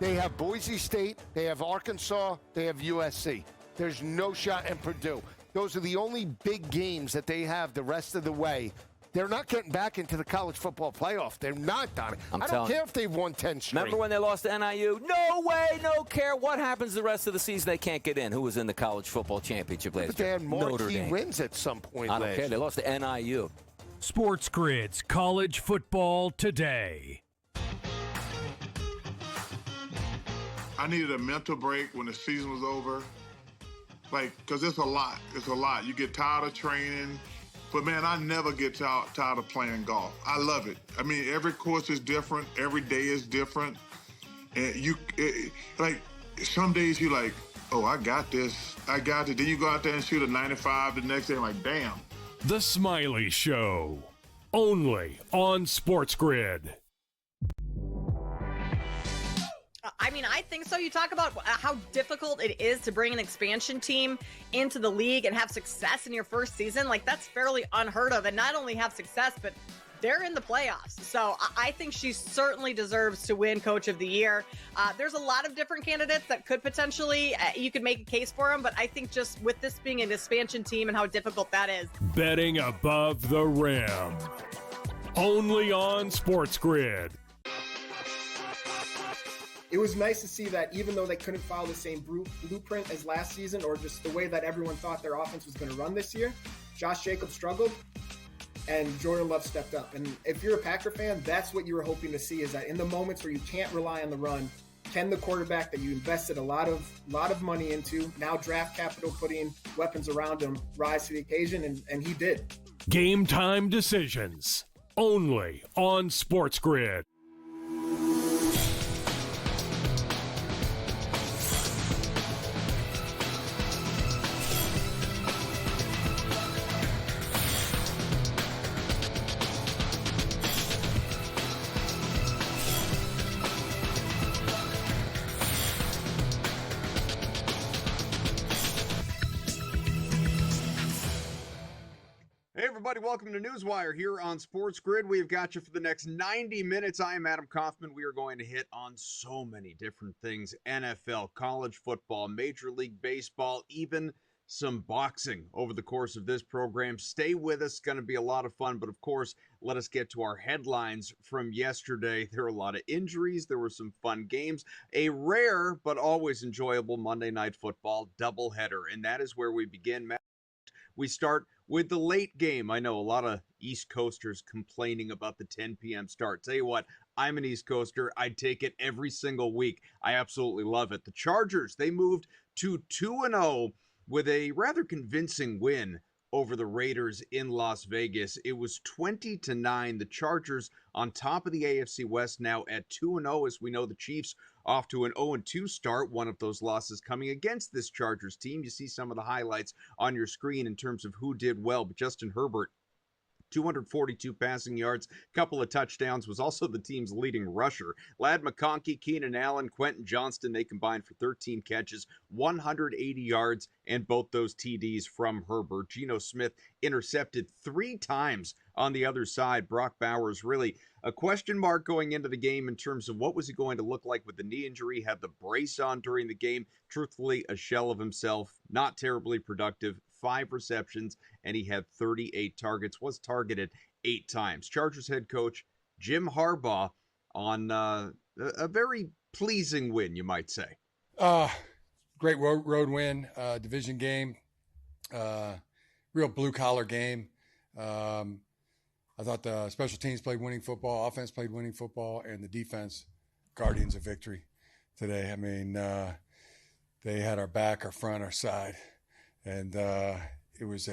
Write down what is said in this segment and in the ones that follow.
They have Boise State, they have Arkansas, they have USC. There's no shot in Purdue. Those are the only big games that they have the rest of the way. They're not getting back into the college football playoff. They're not, Donnie. I don't care if they've won 10 straight. Remember when they lost to NIU? No way, no care. What happens the rest of the season? They can't get in. Who was in the college football championship last year? But they had marquee wins at some point. I don't care. They lost to NIU. SportsGrid's College Football Today. I needed a mental break when the season was over. Because it's a lot. It's a lot. You get tired of training. But, man, I never get tired of playing golf. I love it. I mean, every course is different. Every day is different. And some days you're like, oh, I got this. I got it. Then you go out there and shoot a 95 the next day. I'm like, damn. The Smiley Show. Only on SportsGrid. I mean, I think so. You talk about how difficult it is to bring an expansion team into the league and have success in your first season. That's fairly unheard of. And not only have success, but they're in the playoffs. So I think she certainly deserves to win Coach of the Year. There's a lot of different candidates that could potentially, you could make a case for them. But I think just with this being an expansion team and how difficult that is. Betting above the rim. Only on SportsGrid. It was nice to see that even though they couldn't follow the same blueprint as last season or just the way that everyone thought their offense was going to run this year, Josh Jacobs struggled and Jordan Love stepped up. And if you're a Packer fan, that's what you were hoping to see, is that in the moments where you can't rely on the run, can the quarterback that you invested a lot of money into, now draft capital, putting weapons around him, rise to the occasion, and he did. Game time decisions. Only on SportsGrid. Welcome to NewsWire here on SportsGrid. We've got you for the next 90 minutes. I am Adam Kaufman. We are going to hit on so many different things: NFL, college football, Major League Baseball, even some boxing over the course of this program. Stay with us. It's going to be a lot of fun. But, of course, let us get to our headlines from yesterday. There were a lot of injuries. There were some fun games. A rare but always enjoyable Monday Night Football doubleheader. And that is where we begin, Matt. We start with the late game. I know a lot of East Coasters complaining about the 10 p.m. start. Tell you what, I'm an East Coaster. I'd take it every single week. I absolutely love it. The Chargers, they moved to 2-0 with a rather convincing win over the Raiders in Las Vegas. It was 20-9. The Chargers on top of the AFC West now at 2-0. As we know, the Chiefs off to an 0-2 start. One of those losses coming against this Chargers team. You see some of the highlights on your screen in terms of who did well. But Justin Herbert, 242 passing yards, couple of touchdowns, was also the team's leading rusher. Ladd McConkey, Keenan Allen, Quentin Johnston, they combined for 13 catches, 180 yards, and both those TDs from Herbert. Geno Smith intercepted 3 times on the other side. Brock Bowers really a question mark going into the game in terms of what was he going to look like with the knee injury. Had the brace on during the game. Truthfully, a shell of himself. Not terribly productive. 5 receptions, and he had 38 targets. Was targeted 8 times. Chargers head coach Jim Harbaugh on a very pleasing win, you might say. Great road win, division game, real blue-collar game. I thought the special teams played winning football, offense played winning football, and the defense, guardians of victory today. I mean, they had our back, our front, our side, and it was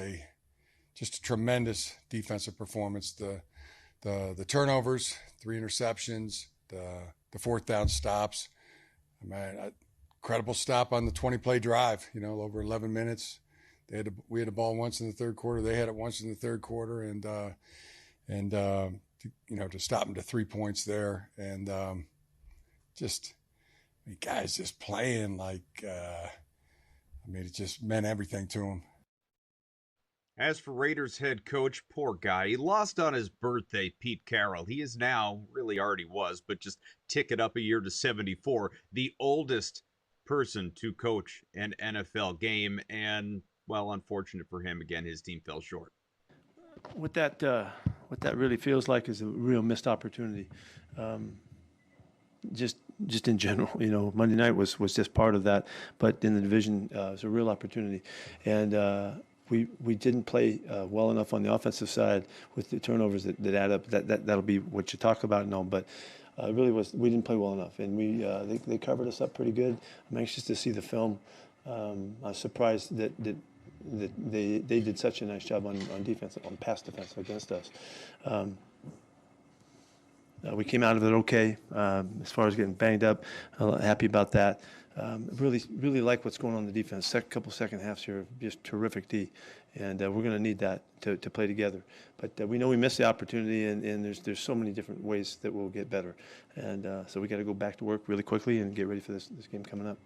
just a tremendous defensive performance. The turnovers, 3 interceptions, the 4th down stops. I mean, incredible stop on the 20-play drive. Over 11 minutes. We had the ball once in the third quarter. They had it once in the third quarter, and to stop them to 3 points there, and guys just playing like, it just meant everything to them. As for Raiders head coach, poor guy, he lost on his birthday, Pete Carroll. He is now, really already was, but just tick it up a year to 74, the oldest person to coach an NFL game. And, well, unfortunate for him, again, his team fell short. What that really feels like is a real missed opportunity. Just in general, Monday night was just part of that, but in the division, it was a real opportunity. And we didn't play well enough on the offensive side with the turnovers that add up. That'll be what you talk about and all, but it really was, we didn't play well enough, and they covered us up pretty good. I'm anxious to see the film. I was surprised that they did such a nice job on defense, on pass defense against us. We came out of it okay as far as getting banged up. Happy about that. Really like what's going on in the defense. Couple second halves here, just terrific D, and we're going to need that to play together. But we know we missed the opportunity, and there's so many different ways that we'll get better, and so we got to go back to work really quickly and get ready for this game coming up.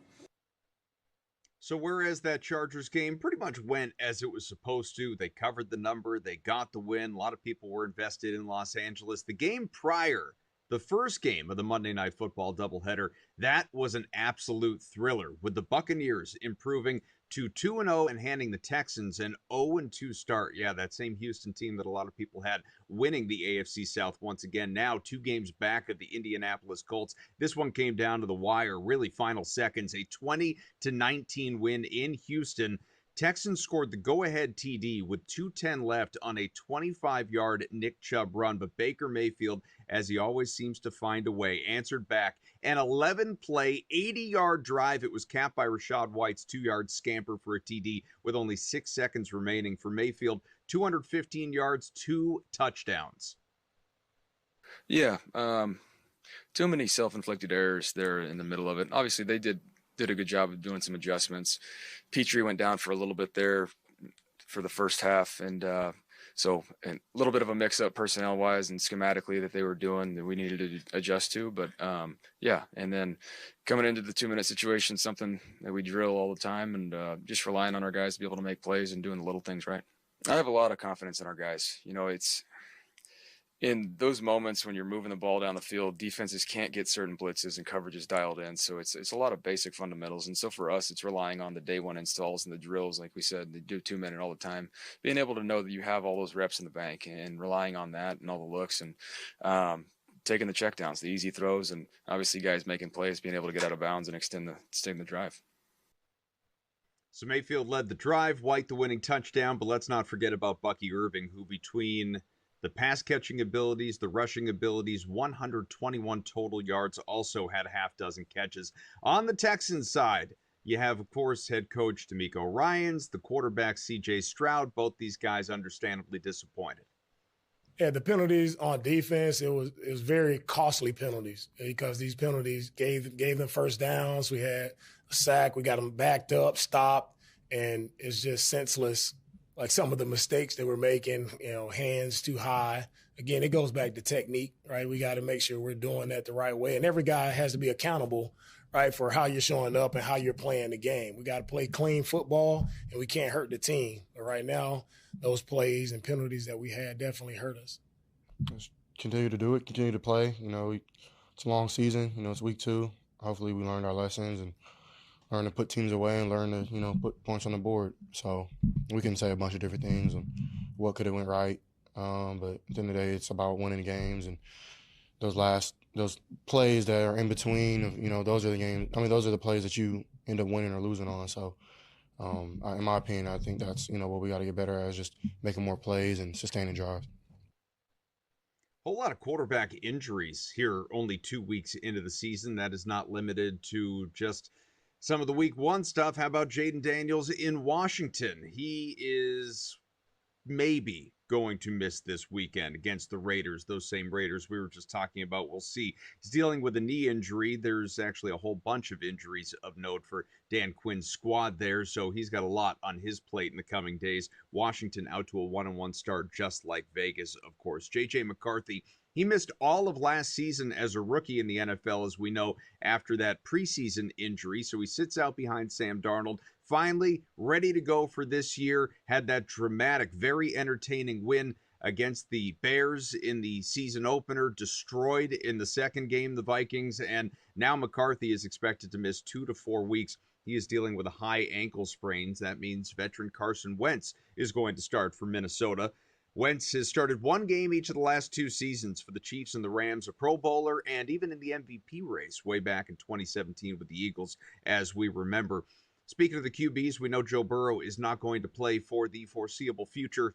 So whereas that Chargers game pretty much went as it was supposed to, they covered the number, they got the win, a lot of people were invested in Los Angeles. The game prior, the first game of the Monday Night Football doubleheader, that was an absolute thriller, with the Buccaneers improving to 2-0 and handing the Texans an 0-2 start. Yeah, that same Houston team that a lot of people had winning the AFC South once again. Now 2 games back of the Indianapolis Colts. This one came down to the wire, really final seconds. A 20-19 win in Houston. Texans scored the go-ahead TD with 2:10 left on a 25-yard Nick Chubb run, but Baker Mayfield, as he always seems to find a way, answered back. An 11-play, 80-yard drive. It was capped by Rachaad White's 2-yard scamper for a TD with only 6 seconds remaining for Mayfield. 215 yards, 2 touchdowns. Yeah, too many self-inflicted errors there in the middle of it. Obviously, they did a good job of doing some adjustments. Petrie went down for a little bit there for the first half, and so a little bit of a mix-up personnel-wise and schematically that they were doing that we needed to adjust to. But, yeah, and then coming into the 2-minute situation, something that we drill all the time, and just relying on our guys to be able to make plays and doing the little things right. I have a lot of confidence in our guys. It's in those moments when you're moving the ball down the field, defenses can't get certain blitzes and coverages dialed in. So it's a lot of basic fundamentals. And so for us, it's relying on the day one installs and the drills. Like we said, they do 2-minute all the time, being able to know that you have all those reps in the bank and relying on that and all the looks and taking the checkdowns, the easy throws, and obviously guys making plays, being able to get out of bounds and extend the drive. So Mayfield led the drive, White the winning touchdown, but let's not forget about Bucky Irving, who between the pass-catching abilities, the rushing abilities, 121 total yards, also had a half dozen catches. On the Texans side, you have, of course, head coach DeMeco Ryans, the quarterback C.J. Stroud. Both these guys understandably disappointed. Yeah, the penalties on defense, it was very costly penalties because these penalties gave them first downs. We had a sack. We got them backed up, stopped, and it's just senseless. Like some of the mistakes that we're making, hands too high. Again, it goes back to technique, right? We got to make sure we're doing that the right way. And every guy has to be accountable, right, for how you're showing up and how you're playing the game. We got to play clean football, and we can't hurt the team. But right now, those plays and penalties that we had definitely hurt us. Just continue to do it, continue to play. It's a long season. It's week 2. Hopefully we learned our lessons and learn to put teams away and learn to, put points on the board. So we can say a bunch of different things and what could have went right. But at the end of the day, it's about winning games, and those plays that are in between, those are the games. Those are the plays that you end up winning or losing on. So in my opinion, I think that's, what we got to get better at, is just making more plays and sustaining drives. Whole lot of quarterback injuries here only 2 weeks into the season. That is not limited to just some of the week 1 stuff. How about Jaden Daniels in Washington? He is maybe going to miss this weekend against the Raiders, those same Raiders we were just talking about. We'll see. He's dealing with a knee injury. There's actually a whole bunch of injuries of note for Dan Quinn's squad there, so he's got a lot on his plate in the coming days. Washington out to a 1-1 start, just like Vegas, of course. J.J. McCarthy He missed all of last season as a rookie in the NFL, as we know, after that preseason injury. So he sits out behind Sam Darnold. Finally, ready to go for this year. Had that dramatic, very entertaining win against the Bears in the season opener, destroyed in the second game, the Vikings, and now McCarthy is expected to miss 2 to 4 weeks. He is dealing with a high ankle sprains. That means veteran Carson Wentz is going to start for Minnesota. Wentz has started one game each of the last 2 seasons for the Chiefs and the Rams, a Pro Bowler, and even in the MVP race way back in 2017 with the Eagles, as we remember. Speaking of the QBs, we know Joe Burrow is not going to play for the foreseeable future,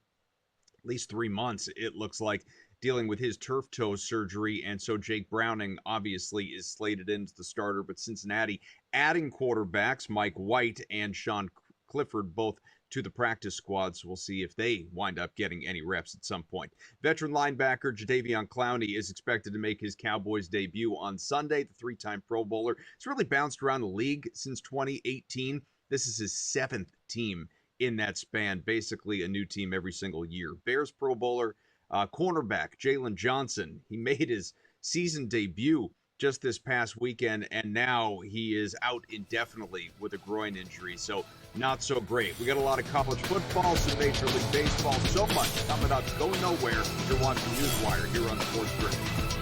at least 3 months, it looks like, dealing with his turf toe surgery. And so Jake Browning obviously is slated in as the starter, but Cincinnati adding quarterbacks, Mike White and Sean Clifford, both to the practice squad, so we'll see if they wind up getting any reps at some point. Veteran linebacker Jadeveon Clowney is expected to make his Cowboys debut on Sunday. The 3-time Pro Bowler has really bounced around the league since 2018. This is his 7th team in that span, basically a new team every single year. Bears Pro Bowler cornerback Jalen Johnson, he made his season debut just this past weekend, and now he is out indefinitely with a groin injury, so not so great. We got a lot of college football, some Major League Baseball, so much coming up. Go nowhere. You're watching NewsWire here on SportsGrid.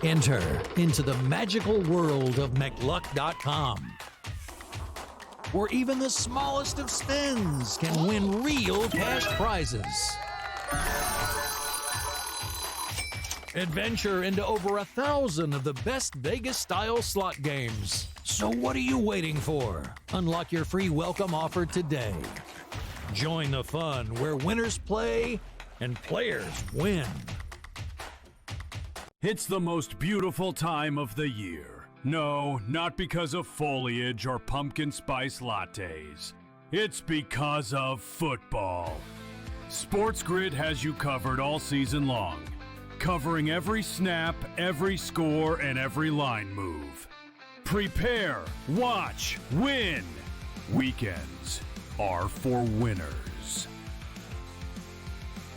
Enter into the magical world of McLuck.com, where even the smallest of spins can win real cash prizes. Adventure into over 1,000 of the best Vegas-style slot games. So what are you waiting for? Unlock your free welcome offer today. Join the fun where winners play and players win. It's the most beautiful time of the year. No, not because of foliage or pumpkin spice lattes. It's because of football. SportsGrid has you covered all season long, covering every snap, every score, and every line move. Prepare, watch, win. Weekends are for winners.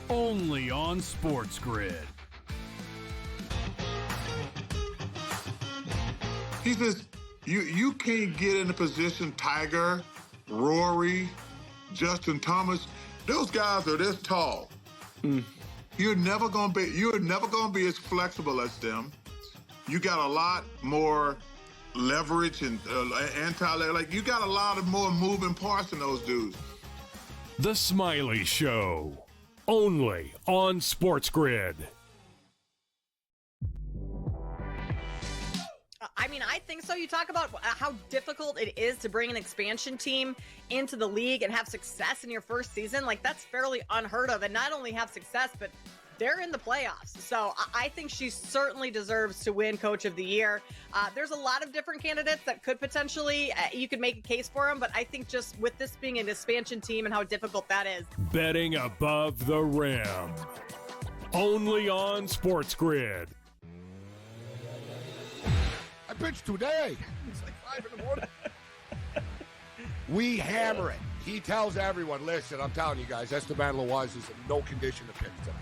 Only on SportsGrid. He says, you can't get in the position Tiger, Rory, Justin Thomas. Those guys are this tall. You're never gonna be as flexible as them. You got a lot more leverage and like you got a lot of more moving parts than those dudes. The Smiley Show, only on SportsGrid. I mean, I think so. You talk about how difficult it is to bring an expansion team into the league and have success in your first season. Like, that's fairly unheard of. And not only have success, but they're in the playoffs. So I think she certainly deserves to win Coach of the Year. There's a lot of different candidates that could potentially, you could make a case for them. But I think just with this being an expansion team and how difficult that is. Betting above the rim, only on SportsGrid. I pitched today. It's like 5 in the morning. We hammer it. He tells everyone, listen, I'm telling you guys, Esteban Loaiza is in no condition to pitch tonight.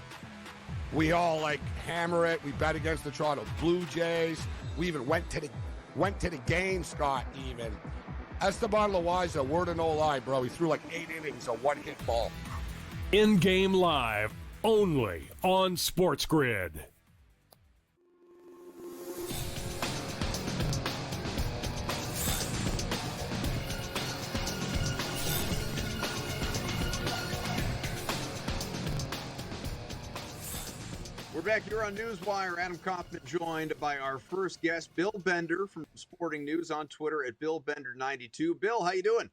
We all hammer it. We bet against the Toronto Blue Jays. We even went to the game, Scott, even. Esteban Loaiza, word of no lie, bro. He threw 8 innings, a one-hit ball. In-game live, only on SportsGrid. We're back here on NewsWire. Adam Kaufman joined by our first guest, Bill Bender from Sporting News on Twitter at BillBender92. Bill, how you doing?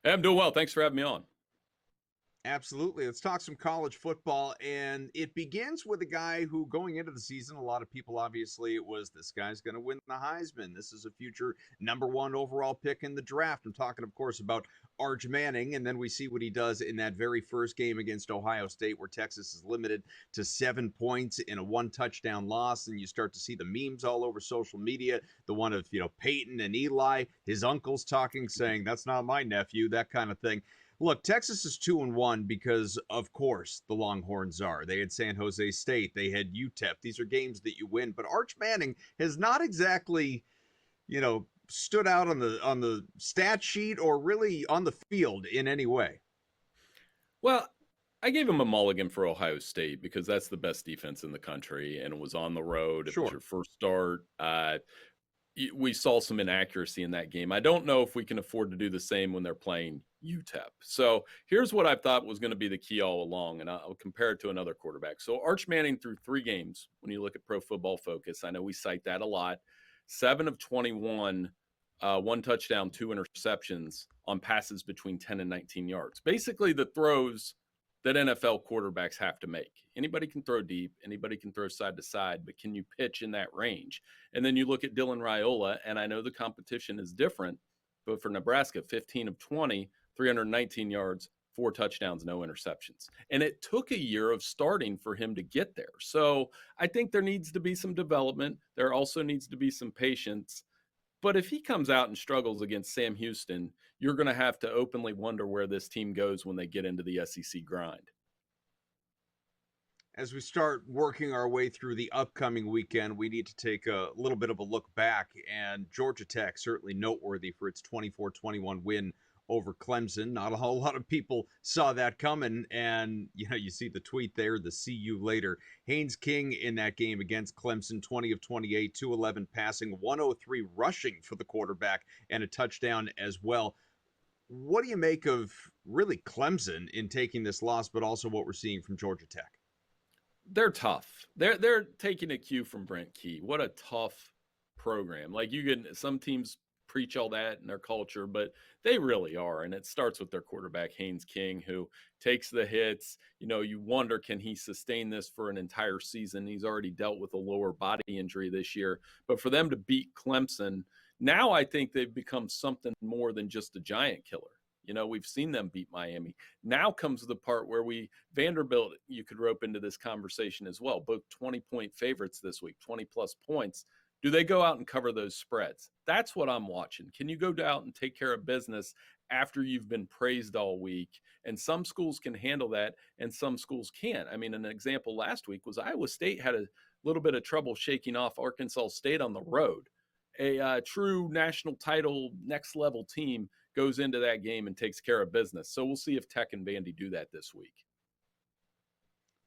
Hey, I'm doing well. Thanks for having me on. Absolutely. Let's talk some college football. And it begins with a guy who, going into the season, a lot of people obviously it was this guy's going to win the Heisman. This is a future #1 overall pick in the draft. I'm talking, of course, about Arch Manning. And then we see what he does in that very first game against Ohio State, where Texas is limited to 7 points in a 1-touchdown loss. And you start to see the memes all over social media, the one of, Peyton and Eli, his uncles talking, saying, "That's not my nephew," that kind of thing. Look, Texas is 2-1 because, of course, the Longhorns are. They had San Jose State. They had UTEP. These are games that you win. But Arch Manning has not exactly, stood out on the stat sheet or really on the field in any way. Well, I gave him a mulligan for Ohio State because that's the best defense in the country, and it was on the road. It was your first start. We saw some inaccuracy in that game. I don't know if we can afford to do the same when they're playing UTEP. So here's what I thought was going to be the key all along, and I'll compare it to another quarterback. So Arch Manning threw 3 games when you look at Pro Football Focus. I know we cite that a lot. 7 of 21, 1 touchdown, 2 interceptions on passes between 10 and 19 yards. Basically the throws that NFL quarterbacks have to make. Anybody can throw deep, anybody can throw side to side, but can you pitch in that range? And then you look at Dylan Raiola, and I know the competition is different, but for Nebraska, 15 of 20, 319 yards, 4 touchdowns, no interceptions. And it took a year of starting for him to get there. So I think there needs to be some development. There also needs to be some patience. But if he comes out and struggles against Sam Houston, you're going to have to openly wonder where this team goes when they get into the SEC grind. As we start working our way through the upcoming weekend, we need to take a little bit of a look back. And Georgia Tech, certainly noteworthy for its 24-21 win over Clemson. Not a whole lot of people saw that coming. And, you see the tweet there, the "see you later." Haynes King in that game against Clemson, 20 of 28, 211 passing, 103 rushing for the quarterback, and a touchdown as well. What do you make of really Clemson in taking this loss, but also what we're seeing from Georgia Tech? They're tough. They're taking a cue from Brent Key. What a tough program. Like some teams preach all that in their culture, but they really are. And it starts with their quarterback, Haynes King, who takes the hits. You wonder, can he sustain this for an entire season? He's already dealt with a lower body injury this year. But for them to beat Clemson, now I think they've become something more than just a giant killer. We've seen them beat Miami. Now comes the part where Vanderbilt, you could rope into this conversation as well. Both 20-point favorites this week, 20-plus points. Do they go out and cover those spreads? That's what I'm watching. Can you go out and take care of business after you've been praised all week? And some schools can handle that, and some schools can't. I mean, an example last week was Iowa State had a little bit of trouble shaking off Arkansas State on the road. A true national title, next-level team goes into that game and takes care of business. So we'll see if Tech and Vandy do that this week.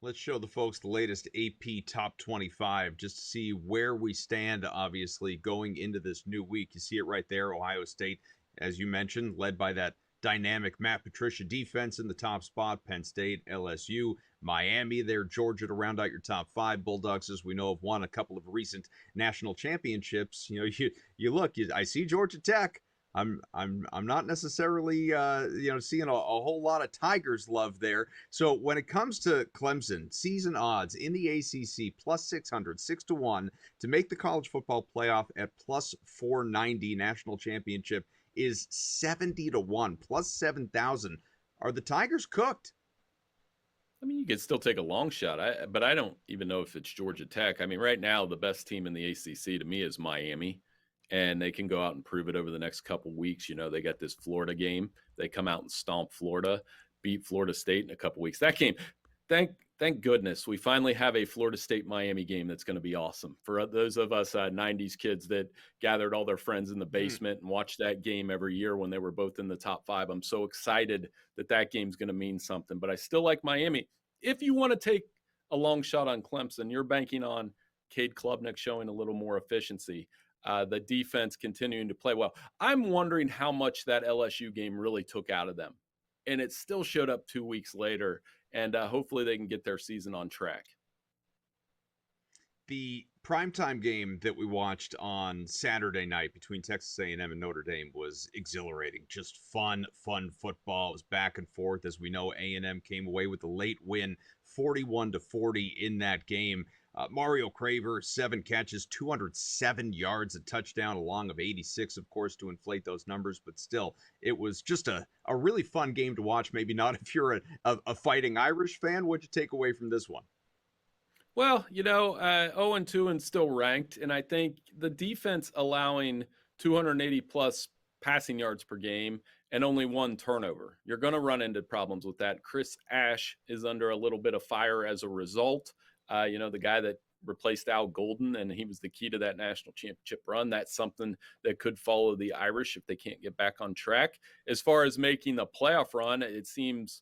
Let's show the folks the latest AP Top 25 just to see where we stand, obviously, going into this new week. You see it right there. Ohio State, as you mentioned, led by that dynamic Matt Patricia defense in the top spot. Penn State, LSU, Miami there, Georgia to round out your top 5. Bulldogs, as we know, have won a couple of recent national championships. You look, I see Georgia Tech. I'm not necessarily seeing a whole lot of Tigers love there. So when it comes to Clemson, season odds in the ACC plus 600, 6-1 to make the college football playoff at plus 490 national championship is 70-1 plus 7,000. Are the Tigers cooked? I mean, you could still take a long shot, but I don't even know if it's Georgia Tech. I mean, right now the best team in the ACC to me is Miami. And they can go out and prove it over the next couple weeks. They got this Florida game. They come out and stomp Florida, beat Florida State in a couple weeks. That game, thank goodness, we finally have a Florida State-Miami game that's going to be awesome. For those of us 90s kids that gathered all their friends in the basement and watched that game every year when they were both in the top 5, I'm so excited that game's going to mean something. But I still like Miami. If you want to take a long shot on Clemson, you're banking on Cade Klubnik showing a little more efficiency. The defense continuing to play well. I'm wondering how much that LSU game really took out of them. And it still showed up 2 weeks later. And hopefully they can get their season on track. The primetime game that we watched on Saturday night between Texas A&M and Notre Dame was exhilarating. Just fun football. It was back and forth. As we know, A&M came away with a late win, 41-40 in that game. Mario Craver, 7 catches, 207 yards, a touchdown, a long of 86, of course, to inflate those numbers. But still, it was just a really fun game to watch. Maybe not if you're a Fighting Irish fan. What'd you take away from this one? Well, 0-2 and still ranked. And I think the defense allowing 280-plus passing yards per game and only 1 turnover. You're going to run into problems with that. Chris Ash is under a little bit of fire as a result. The guy that replaced Al Golden, and he was the key to that national championship run. That's something that could follow the Irish if they can't get back on track. As far as making the playoff run, it seems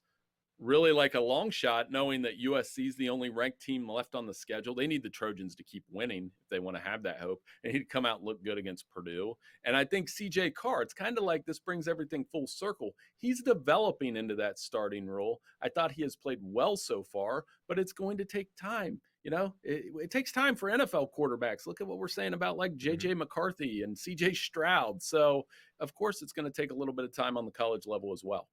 really like a long shot, knowing that USC is the only ranked team left on the schedule. They need the Trojans to keep winning if they want to have that hope. And he'd come out and look good against Purdue. And I think CJ Carr, it's kind of like this brings everything full circle. He's developing into that starting role. I thought he has played well so far, but it's going to take time. It takes time for NFL quarterbacks. Look at what we're saying about like J.J. McCarthy and C.J. Stroud. So, of course, it's going to take a little bit of time on the college level as well.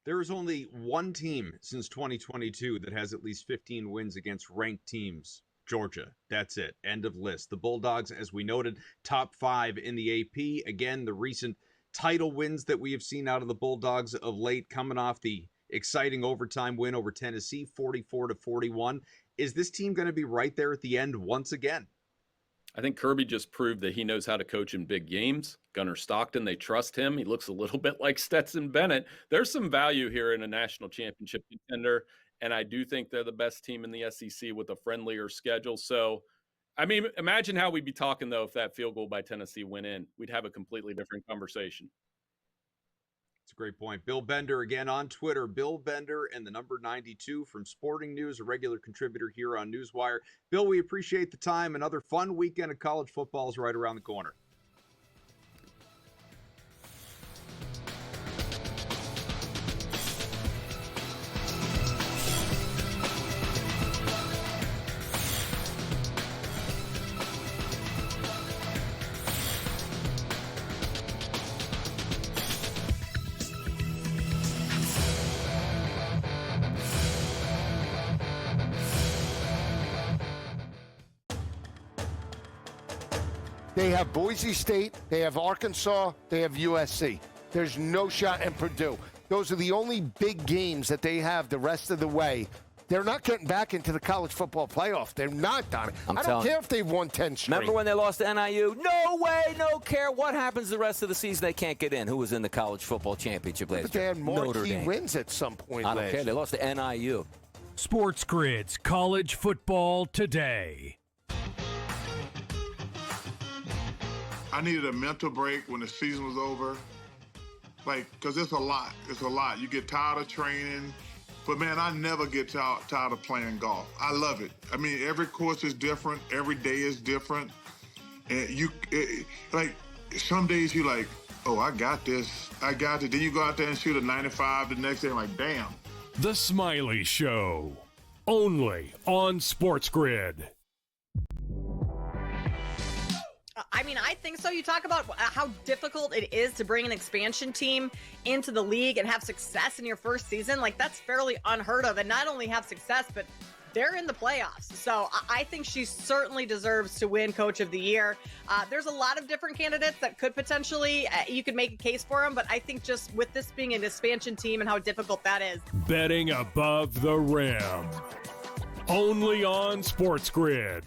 There is only one team since 2022 that has at least 15 wins against ranked teams. Georgia. That's it. End of list. The Bulldogs, as we noted, top 5 in the AP. Again, the recent title wins that we have seen out of the Bulldogs of late, coming off the exciting overtime win over Tennessee, 44-41. Is this team going to be right there at the end once again? I think Kirby just proved that he knows how to coach in big games. Gunnar Stockton, they trust him. He looks a little bit like Stetson Bennett. There's some value here in a national championship contender, and I do think they're the best team in the SEC with a friendlier schedule. So, imagine how we'd be talking, though, if that field goal by Tennessee went in. We'd have a completely different conversation. It's a great point. Bill Bender again on Twitter. Bill Bender and the number 92 from Sporting News, a regular contributor here on NewsWire. Bill, we appreciate the time. Another fun weekend of college football is right around the corner. They have Boise State, they have Arkansas, they have USC. There's no shot in Purdue. Those are the only big games that they have the rest of the way. They're not getting back into the college football playoff. They're not, Donnie. I don't care if they've won 10 straight. Remember when they lost to NIU? No way, no care. What happens the rest of the season? They can't get in. Who was in the college football championship last year? But they had marquee wins at some point. I don't care. They lost to NIU. SportsGrid's College Football Today. I needed a mental break when the season was over. Because it's a lot. It's a lot. You get tired of training. But, man, I never get tired of playing golf. I love it. Every course is different. Every day is different. And some days you're like, oh, I got this. I got it. Then you go out there and shoot a 95 the next day. I'm like, damn. The Smiley Show. Only on SportsGrid. I think so. You talk about how difficult it is to bring an expansion team into the league and have success in your first season. That's fairly unheard of. And not only have success, but they're in the playoffs. So I think she certainly deserves to win Coach of the Year. There's a lot of different candidates that could potentially, you could make a case for them. But I think just with this being an expansion team and how difficult that is. Betting above the rim. Only on SportsGrid.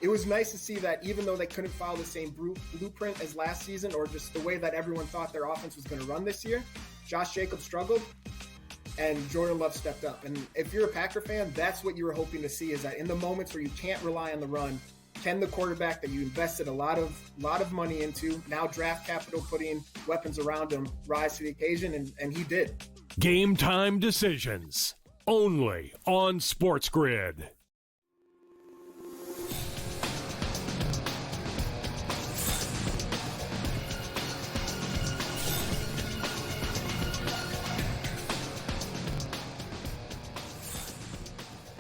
It was nice to see that even though they couldn't follow the same blueprint as last season, or just the way that everyone thought their offense was going to run this year, Josh Jacobs struggled and Jordan Love stepped up. And if you're a Packer fan, that's what you were hoping to see, is that in the moments where you can't rely on the run, can the quarterback that you invested a lot of money into, now draft capital, putting weapons around him, rise to the occasion, and he did. Game time decisions. Only on SportsGrid.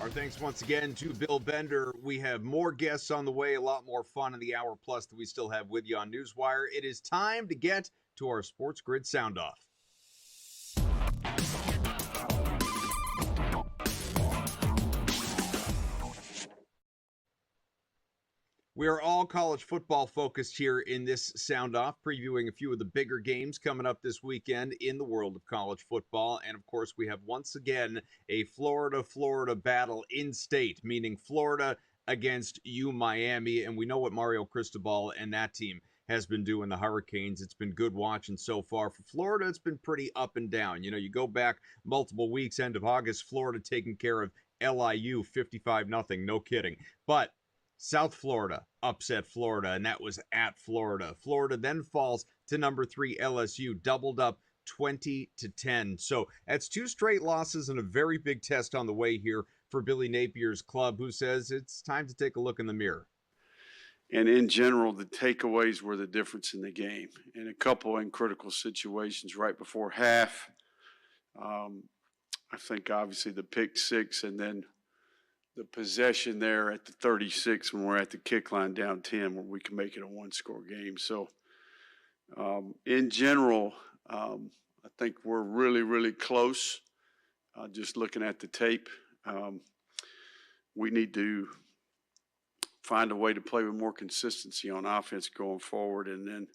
Our Thanks once again to Bill Bender. We have more guests on the way, a lot more fun in the hour plus that we still have with you on NewsWire. It is time to get to our Sports Grid Sound Off. We are all college football focused here in this Sound Off, previewing a few of the bigger games coming up this weekend in the world of college football. And of course, we have once again a Florida battle in state, meaning Florida against Miami. And we know what Mario Cristobal and that team has been doing, the Hurricanes. It's been good watching so far. For Florida, it's been pretty up and down. You know, you go back multiple weeks, end of August, Florida taking care of LIU 55-0, no kidding. But South Florida upset Florida, and that was at Florida. Florida then falls to number 3 LSU, doubled up 20-10. So that's 2 straight losses and a very big test on the way here for Billy Napier's club, who says it's time to take a look in the mirror. And in general, the takeaways were the difference in the game. In a couple in critical situations right before half, I think obviously the pick six and then the possession there at the 36 when we're at the kick line down 10 where we can make it a one-score game. So in general, I think we're really, really close. Just looking at the tape, we need to find a way to play with more consistency on offense going forward and then,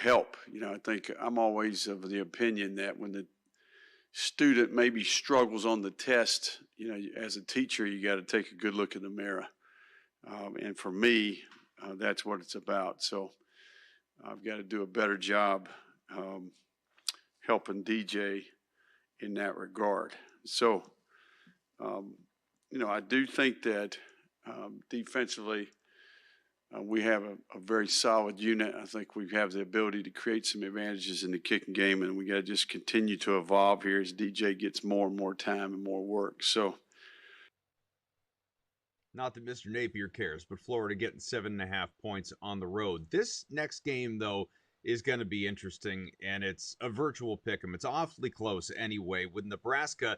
help. I think I'm always of the opinion that when the student maybe struggles on the test, as a teacher, you got to take a good look in the mirror. And for me, that's what it's about. So I've got to do a better job helping DJ in that regard. So, I do think that defensively, we have a very solid unit. I think we have the ability to create some advantages in the kicking game, and we got to just continue to evolve here as DJ gets more and more time and more work. So, not that Mr. Napier cares, but Florida getting 7.5 points on the road. This next game, though, is going to be interesting, and it's a virtual pick'em. It's awfully close anyway, with Nebraska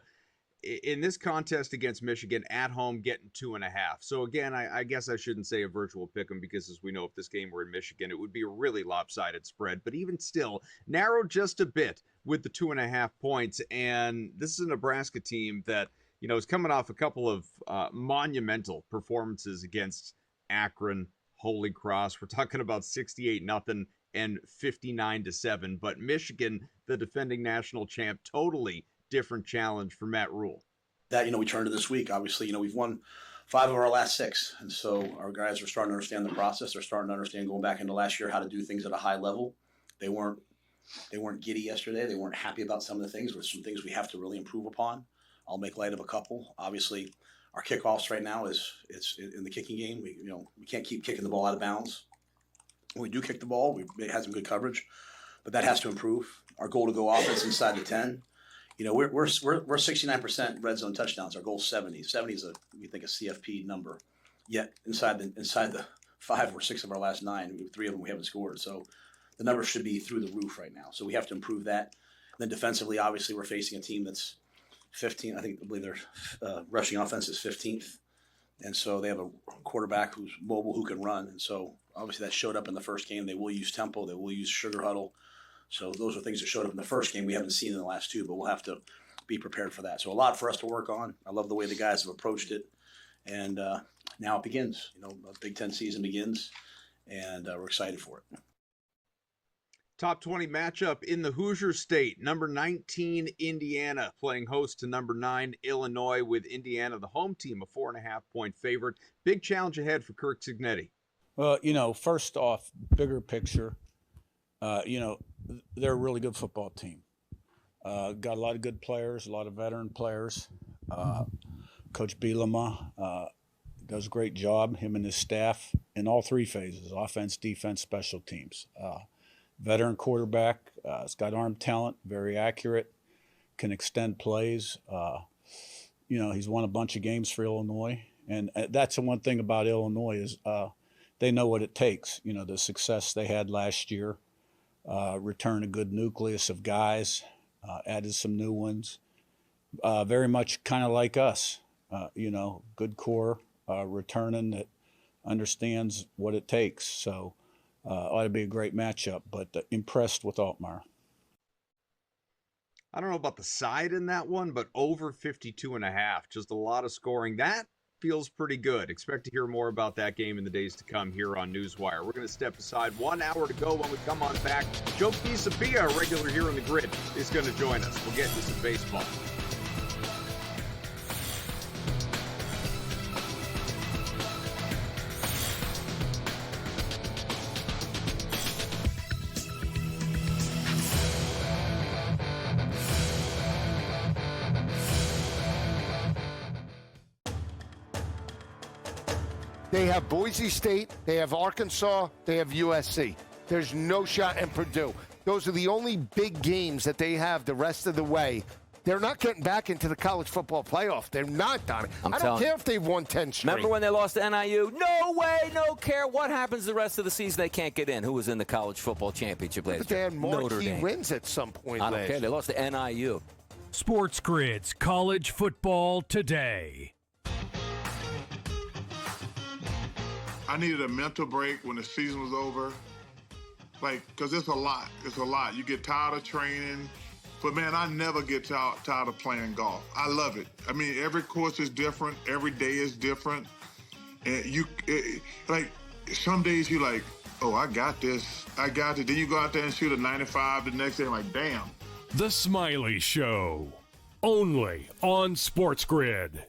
in this contest against Michigan at home getting 2.5. So again, I guess I shouldn't say a virtual pick'em because as we know, if this game were in Michigan, it would be a really lopsided spread. But even still, narrowed just a bit with the 2.5 points. And this is a Nebraska team that, is coming off a couple of monumental performances against Akron, Holy Cross. We're talking about 68-0 and 59-7. But Michigan, the defending national champ, totally different challenge for Matt Rule. That, we turned to this week. Obviously, we've won 5 of our last 6. And so our guys are starting to understand the process. They're starting to understand going back into last year how to do things at a high level. They weren't giddy yesterday. They weren't happy about some of the things. There's some things we have to really improve upon. I'll make light of a couple. Obviously, our kickoffs right now it's in the kicking game. We can't keep kicking the ball out of bounds. When we do kick the ball, we had some good coverage, but that has to improve. Our goal to go offense inside the 10. We're 69% red zone touchdowns. Our goal is 70. 70 is we think a CFP number. Yet inside the 5 or 6 of our last 9, 3 of them we haven't scored. So the number should be through the roof right now. So we have to improve that. And then defensively, obviously, we're facing a team that's 15. I believe their rushing offense is 15th, and so they have a quarterback who's mobile, who can run. And so obviously that showed up in the first game. They will use tempo. They will use sugar huddle. So those are things that showed up in the first game we haven't seen in the last 2, but we'll have to be prepared for that. So a lot for us to work on. I love the way the guys have approached it. And now it begins. The Big Ten season begins, and we're excited for it. Top 20 matchup in the Hoosier State. Number 19, Indiana, playing host to number 9, Illinois, with Indiana, the home team, a 4.5-point favorite. Big challenge ahead for Kirk Cignetti. Well, first off, bigger picture, they're a really good football team. Got a lot of good players, a lot of veteran players. Coach Bielema does a great job, him and his staff, in all 3 phases, offense, defense, special teams. Veteran quarterback, has got arm talent, very accurate, can extend plays. He's won a bunch of games for Illinois. And that's the one thing about Illinois is they know what it takes. The success they had last year, return a good nucleus of guys, added some new ones. very much kind of like us, good core, returning that understands what it takes. So ought to be a great matchup, but impressed with Altmaier. I don't know about the side in that one, but over 52.5, just a lot of scoring. That feels pretty good. Expect to hear more about that game in the days to come here on NewsWire. We're going to step aside. 1 hour to go. When we come on back, Joe Pisapia, a regular here on the grid, is going to join us. We'll get into some baseball. They have Boise State, they have Arkansas, they have USC. There's no shot in Purdue. Those are the only big games that they have the rest of the way. They're not getting back into the college football playoff. They're not, Donnie. I don't care if they've won 10 straight. Remember when they lost to NIU? No way, no care. What happens the rest of the season? They can't get in. Who was in the college football championship last But they year? had marquee wins at some point I don't last care. They lost to NIU. SportsGrid's College Football Today. I needed a mental break when the season was over. Because it's a lot. It's a lot. You get tired of training. But, man, I never get tired of playing golf. I love it. I mean, every course is different. Every day is different. And some days you're like, oh, I got this. I got it. Then you go out there and shoot a 95 the next day. I'm like, damn. The Smiley Show. Only on SportsGrid.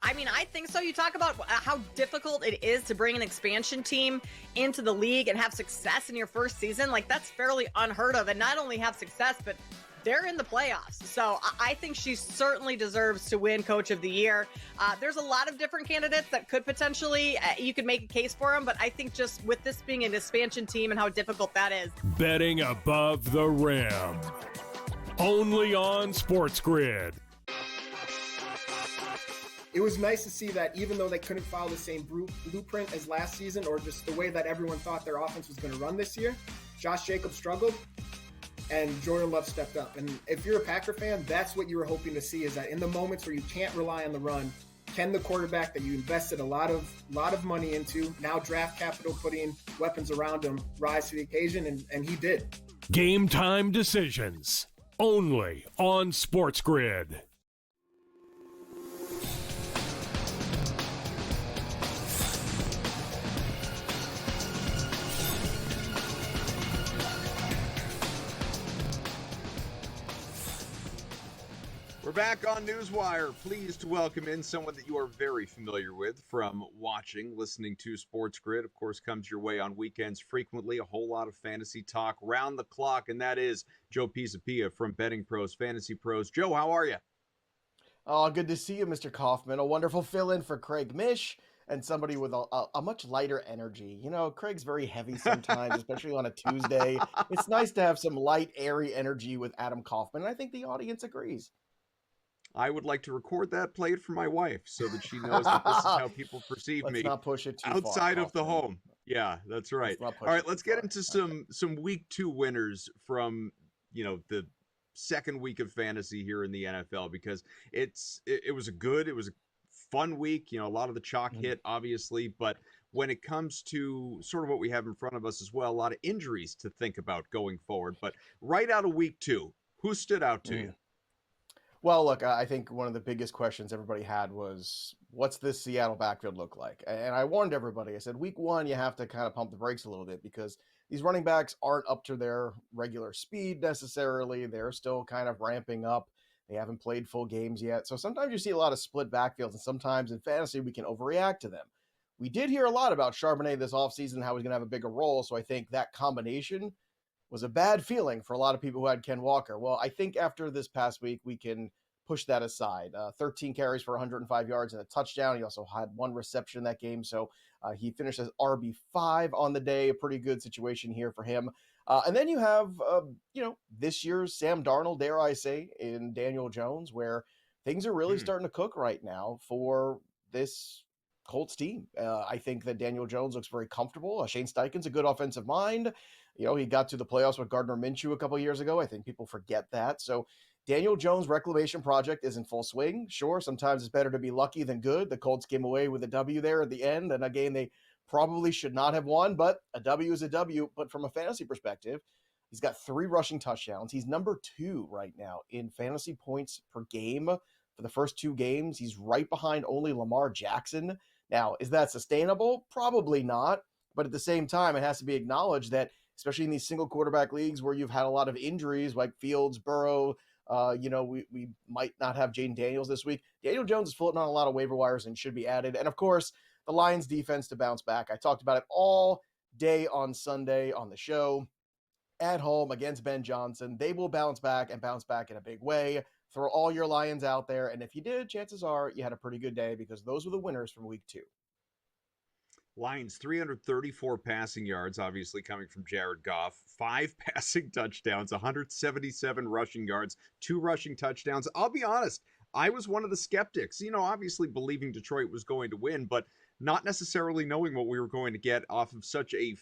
I mean, I think so. You talk about how difficult it is to bring an expansion team into the league and have success in your first season. Like, that's fairly unheard of. And not only have success, but they're in the playoffs. So I think she certainly deserves to win Coach of the Year. There's a lot of different candidates that could potentially, you could make a case for them. But I think just with this being an expansion team and how difficult that is. Betting above the rim. Only on SportsGrid. It was nice to see that even though they couldn't follow the same blueprint as last season, or just the way that everyone thought their offense was going to run this year, Josh Jacobs struggled and Jordan Love stepped up. And if you're a Packer fan, that's what you were hoping to see, is that in the moments where you can't rely on the run, can the quarterback that you invested a lot of money into, now draft capital, putting weapons around him, rise to the occasion? And he did. Game time decisions. Only on SportsGrid. We're back on NewsWire. Pleased to welcome in someone that you are very familiar with from watching, listening to SportsGrid. Of course, comes your way on weekends frequently. A whole lot of fantasy talk round the clock, and that is Joe Pisapia from Betting Pros, Fantasy Pros. Joe, how are you? Oh, good to see you, Mr. Kaufman. A wonderful fill-in for Craig Mish and somebody with a much lighter energy. You know, Craig's very heavy sometimes, especially on a Tuesday. It's nice to have some light, airy energy with Adam Kaufman, and I think the audience agrees. I would like to record that, play it for my wife so that she knows that this is how people perceive me. Let's not push it too outside far, of the home. Yeah, that's right. All right, let's get into some week 2 winners from, the second week of fantasy here in the NFL, because it was a fun week. A lot of the chalk hit, obviously, but when it comes to sort of what we have in front of us as well, a lot of injuries to think about going forward. But right out of week 2, who stood out to you? Well, look, I think one of the biggest questions everybody had was, what's this Seattle backfield look like? And I warned everybody. I said, week 1, you have to kind of pump the brakes a little bit, because these running backs aren't up to their regular speed necessarily. They're still kind of ramping up. They haven't played full games yet. So sometimes you see a lot of split backfields, and sometimes in fantasy we can overreact to them. We did hear a lot about Charbonnet this offseason, how he's going to have a bigger role. So I think that combination was a bad feeling for a lot of people who had Ken Walker. Well, I think after this past week, we can push that aside. 13 carries for 105 yards and a touchdown. He also had 1 reception in that game. So he finished as RB5 on the day. A pretty good situation here for him. And then you have, this year's Sam Darnold, dare I say, in Daniel Jones, where things are really starting to cook right now for this Colts team. I think that Daniel Jones looks very comfortable. Shane Steichen's a good offensive mind. He got to the playoffs with Gardner Minshew a couple years ago. I think people forget that. So Daniel Jones' reclamation project is in full swing. Sure, sometimes it's better to be lucky than good. The Colts came away with a W there at the end, and a game they probably should not have won, but a W is a W. But from a fantasy perspective, he's got 3 rushing touchdowns. He's number 2 right now in fantasy points per game for the first 2 games. He's right behind only Lamar Jackson. Now, is that sustainable? Probably not. But at the same time, it has to be acknowledged that, especially in these single quarterback leagues where you've had a lot of injuries like Fields, Burrow, we might not have Jaden Daniels this week. Daniel Jones is floating on a lot of waiver wires and should be added. And of course, the Lions defense to bounce back. I talked about it all day on Sunday on the show. At home against Ben Johnson, they will bounce back and bounce back in a big way. Throw all your Lions out there. And if you did, chances are you had a pretty good day because those were the winners from week 2. Lions, 334 passing yards, obviously coming from Jared Goff. 5 passing touchdowns, 177 rushing yards, 2 rushing touchdowns. I'll be honest, I was one of the skeptics, obviously believing Detroit was going to win, but not necessarily knowing what we were going to get off of such a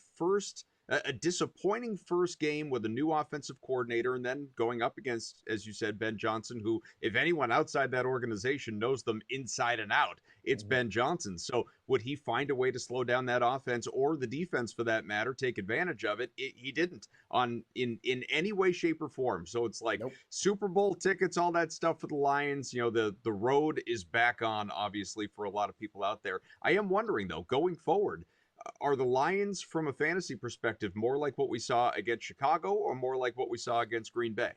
disappointing first game with a new offensive coordinator, and then going up against, as you said, Ben Johnson, who, if anyone outside that organization knows them inside and out, it's Ben Johnson. So would he find a way to slow down that offense, or the defense for that matter, take advantage of it? He didn't in any way, shape, or form. So it's like Super Bowl tickets, all that stuff for the Lions. The road is back on, obviously, for a lot of people out there. I am wondering, though, going forward, are the Lions, from a fantasy perspective, more like what we saw against Chicago or more like what we saw against Green Bay?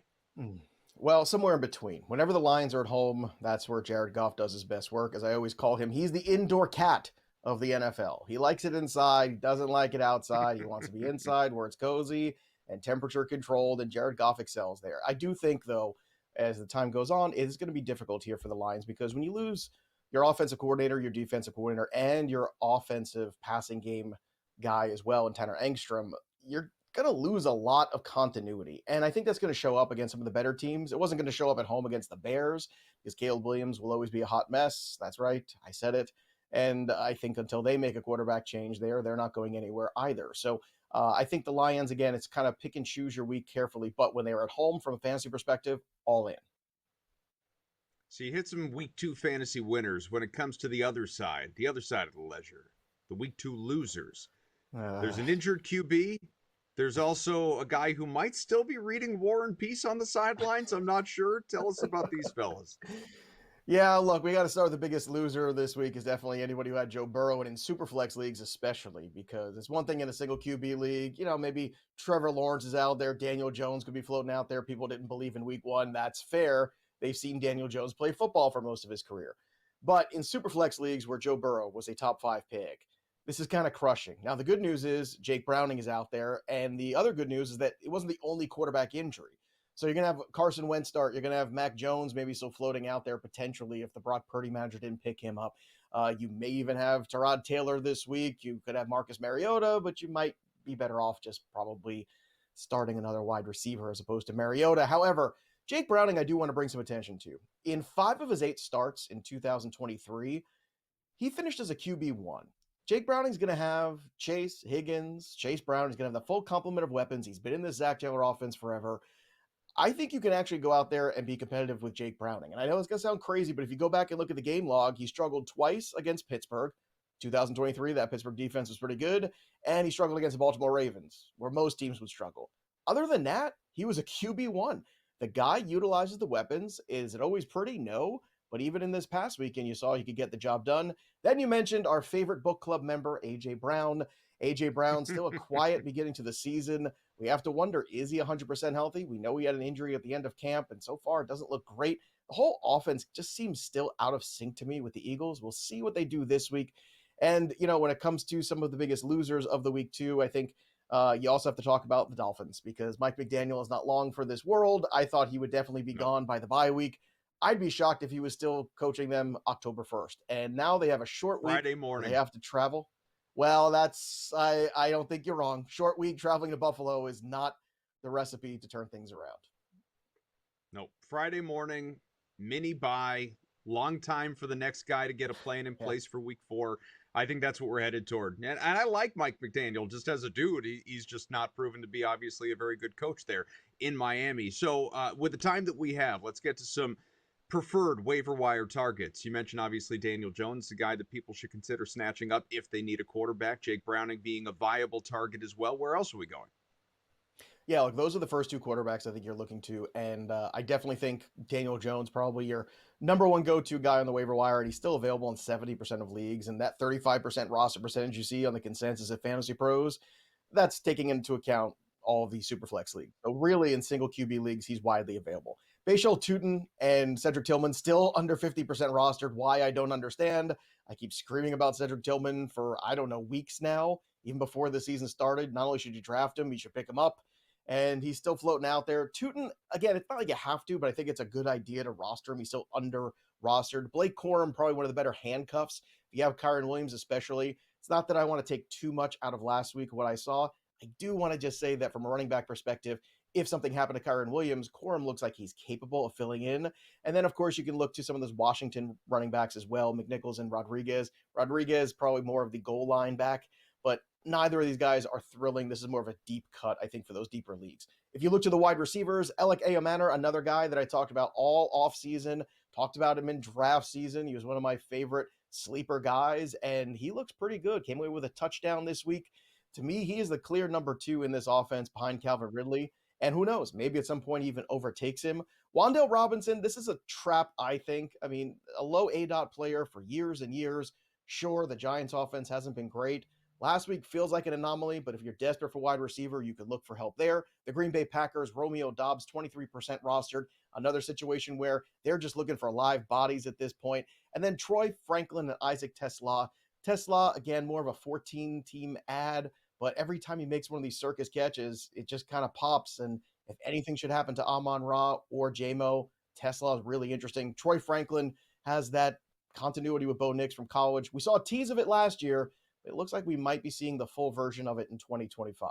Well, somewhere in between. Whenever the Lions are at home, that's where Jared Goff does his best work. As I always call him, he's the indoor cat of the NFL. He likes it inside. He doesn't like it outside. He wants to be inside where it's cozy and temperature controlled, and Jared Goff excels there. I do think, though, as the time goes on, it is going to be difficult here for the Lions because when you lose your offensive coordinator, your defensive coordinator, and your offensive passing game guy as well, and Tanner Engstrom, you're going to lose a lot of continuity. And I think that's going to show up against some of the better teams. It wasn't going to show up at home against the Bears because Caleb Williams will always be a hot mess. That's right. I said it. And I think until they make a quarterback change there, they're not going anywhere either. So I think the Lions, again, it's kind of pick and choose your week carefully. But when they are at home from a fantasy perspective, all in. So you hit some week 2 fantasy winners. When it comes to the other side of the ledger, the week 2 losers. There's an injured QB. There's also a guy who might still be reading War and Peace on the sidelines. I'm not sure. Tell us about these fellas. Yeah, look, we got to start with the biggest loser this week is definitely anybody who had Joe Burrow, and in Superflex leagues especially, because it's one thing in a single QB league. Maybe Trevor Lawrence is out there. Daniel Jones could be floating out there. People didn't believe in week 1. That's fair. They've seen Daniel Jones play football for most of his career. But in Superflex leagues where Joe Burrow was a top 5 pick, this is kind of crushing. Now, the good news is Jake Browning is out there, and the other good news is that it wasn't the only quarterback injury. So you're going to have Carson Wentz start. You're going to have Mac Jones maybe still floating out there potentially if the Brock Purdy manager didn't pick him up. You may even have Tyrod Taylor this week. You could have Marcus Mariota, but you might be better off just probably starting another wide receiver as opposed to Mariota. However, Jake Browning, I do want to bring some attention to. In 5 of his 8 starts in 2023, he finished as a QB1. Jake Browning's going to have Chase, Higgins, Chase Brown. He's going to have the full complement of weapons. He's been in this Zach Taylor offense forever. I think you can actually go out there and be competitive with Jake Browning. And I know it's going to sound crazy, but if you go back and look at the game log, he struggled twice against Pittsburgh. 2023, that Pittsburgh defense was pretty good. And he struggled against the Baltimore Ravens, where most teams would struggle. Other than that, he was a QB1. The guy utilizes the weapons. Is it always pretty? No. But even in this past weekend, you saw he could get the job done. Then you mentioned our favorite book club member, A.J. Brown. A.J. Brown, still a quiet beginning to the season. We have to wonder, is he 100% healthy? We know he had an injury at the end of camp, and so far it doesn't look great. The whole offense just seems still out of sync to me with the Eagles. We'll see what they do this week. And, when it comes to some of the biggest losers of the week, too, I think you also have to talk about the Dolphins because Mike McDaniel is not long for this world. I thought he would definitely be gone by the bye week. I'd be shocked if he was still coaching them October 1st. And now they have a short week. Friday morning. They have to travel. Well, I don't think you're wrong. Short week traveling to Buffalo is not the recipe to turn things around. No, Friday morning, mini bye, long time for the next guy to get a plan in place for week 4. I think that's what we're headed toward. And I like Mike McDaniel just as a dude. He's just not proven to be obviously a very good coach there in Miami. So with the time that we have, let's get to some preferred waiver wire targets. You mentioned obviously Daniel Jones, the guy that people should consider snatching up if they need a quarterback. Jake Browning being a viable target as well. Where else are we going? Yeah, look, those are the first two quarterbacks I think you're looking to. And I definitely think Daniel Jones probably your number one go-to guy on the waiver wire, and he's still available in 70% of leagues. And that 35% roster percentage you see on the consensus at Fantasy Pros, that's taking into account all of these Superflex leagues. So really in single QB leagues, he's widely available. Bashal Tutin and Cedric Tillman still under 50% rostered. Why, I don't understand. I keep screaming about Cedric Tillman for, I don't know, weeks now, even before the season started. Not only should you draft him, you should pick him up. And he's still floating out there. Tutin, again, it's not like you have to, but I think it's a good idea to roster him. He's still under rostered. Blake Corum, probably one of the better handcuffs. If you have Kyren Williams especially, it's not that I want to take too much out of last week, what I saw. I do want to just say that from a running back perspective, if something happened to Kyren Williams, Corum looks like he's capable of filling in. And then, of course, you can look to some of those Washington running backs as well, McNichols and Rodriguez. Rodriguez, probably more of the goal line back, but neither of these guys are thrilling. This is more of a deep cut, I think, for those deeper leagues. If you look to the wide receivers, Alec Ayamanor, another guy that I talked about all offseason, talked about him in draft season. He was one of my favorite sleeper guys, and he looks pretty good. Came away with a touchdown this week. To me, he is the clear number 2 in this offense behind Calvin Ridley. And who knows, maybe at some point he even overtakes him. Wan'Dale Robinson, this is a trap, I think. I mean, a low ADOT player for years and years. Sure, the Giants offense hasn't been great. Last week feels like an anomaly, but if you're desperate for wide receiver, you could look for help there. The Green Bay Packers, Romeo Doubs, 23% rostered. Another situation where they're just looking for live bodies at this point. And then Troy Franklin and Isaac Tesla. Tesla, again, more of a 14-team ad, but every time he makes one of these circus catches, it just kind of pops. And if anything should happen to Amon-Ra or J-Mo, Tesla is really interesting. Troy Franklin has that continuity with Bo Nix from college. We saw a tease of it last year. It looks like we might be seeing the full version of it in 2025.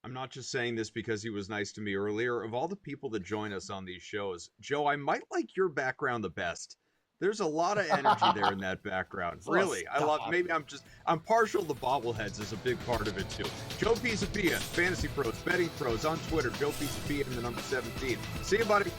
I'm not just saying this because he was nice to me earlier. Of all the people that join us on these shows, Joe, I might like your background the best. There's a lot of energy there in that background. Really. I love, maybe I'm partial to bobbleheads is a big part of it too. Joe Pisapia, Fantasy Pros, Betting Pros on Twitter, Joe Pisapia and the number 17. See you, buddy.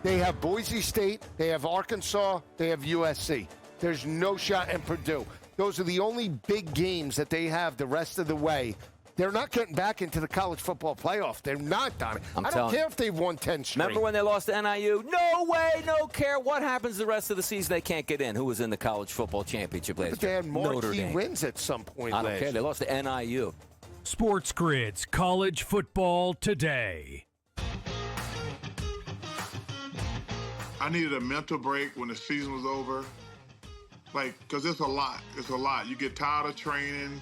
They have Boise State, they have Arkansas, they have USC. There's no shot in Purdue. Those are the only big games that they have the rest of the way. They're not getting back into the college football playoff. They're not, Donnie. I don't care if they've won 10 straight. Remember when they lost to NIU? No way, no care. What happens the rest of the season? They can't get in. Who was in the college football championship last year? But they had marquee wins at some point I don't care. They lost to NIU. SportsGrid's College Football Today. I needed a mental break when the season was over. Because it's a lot. It's a lot. You get tired of training.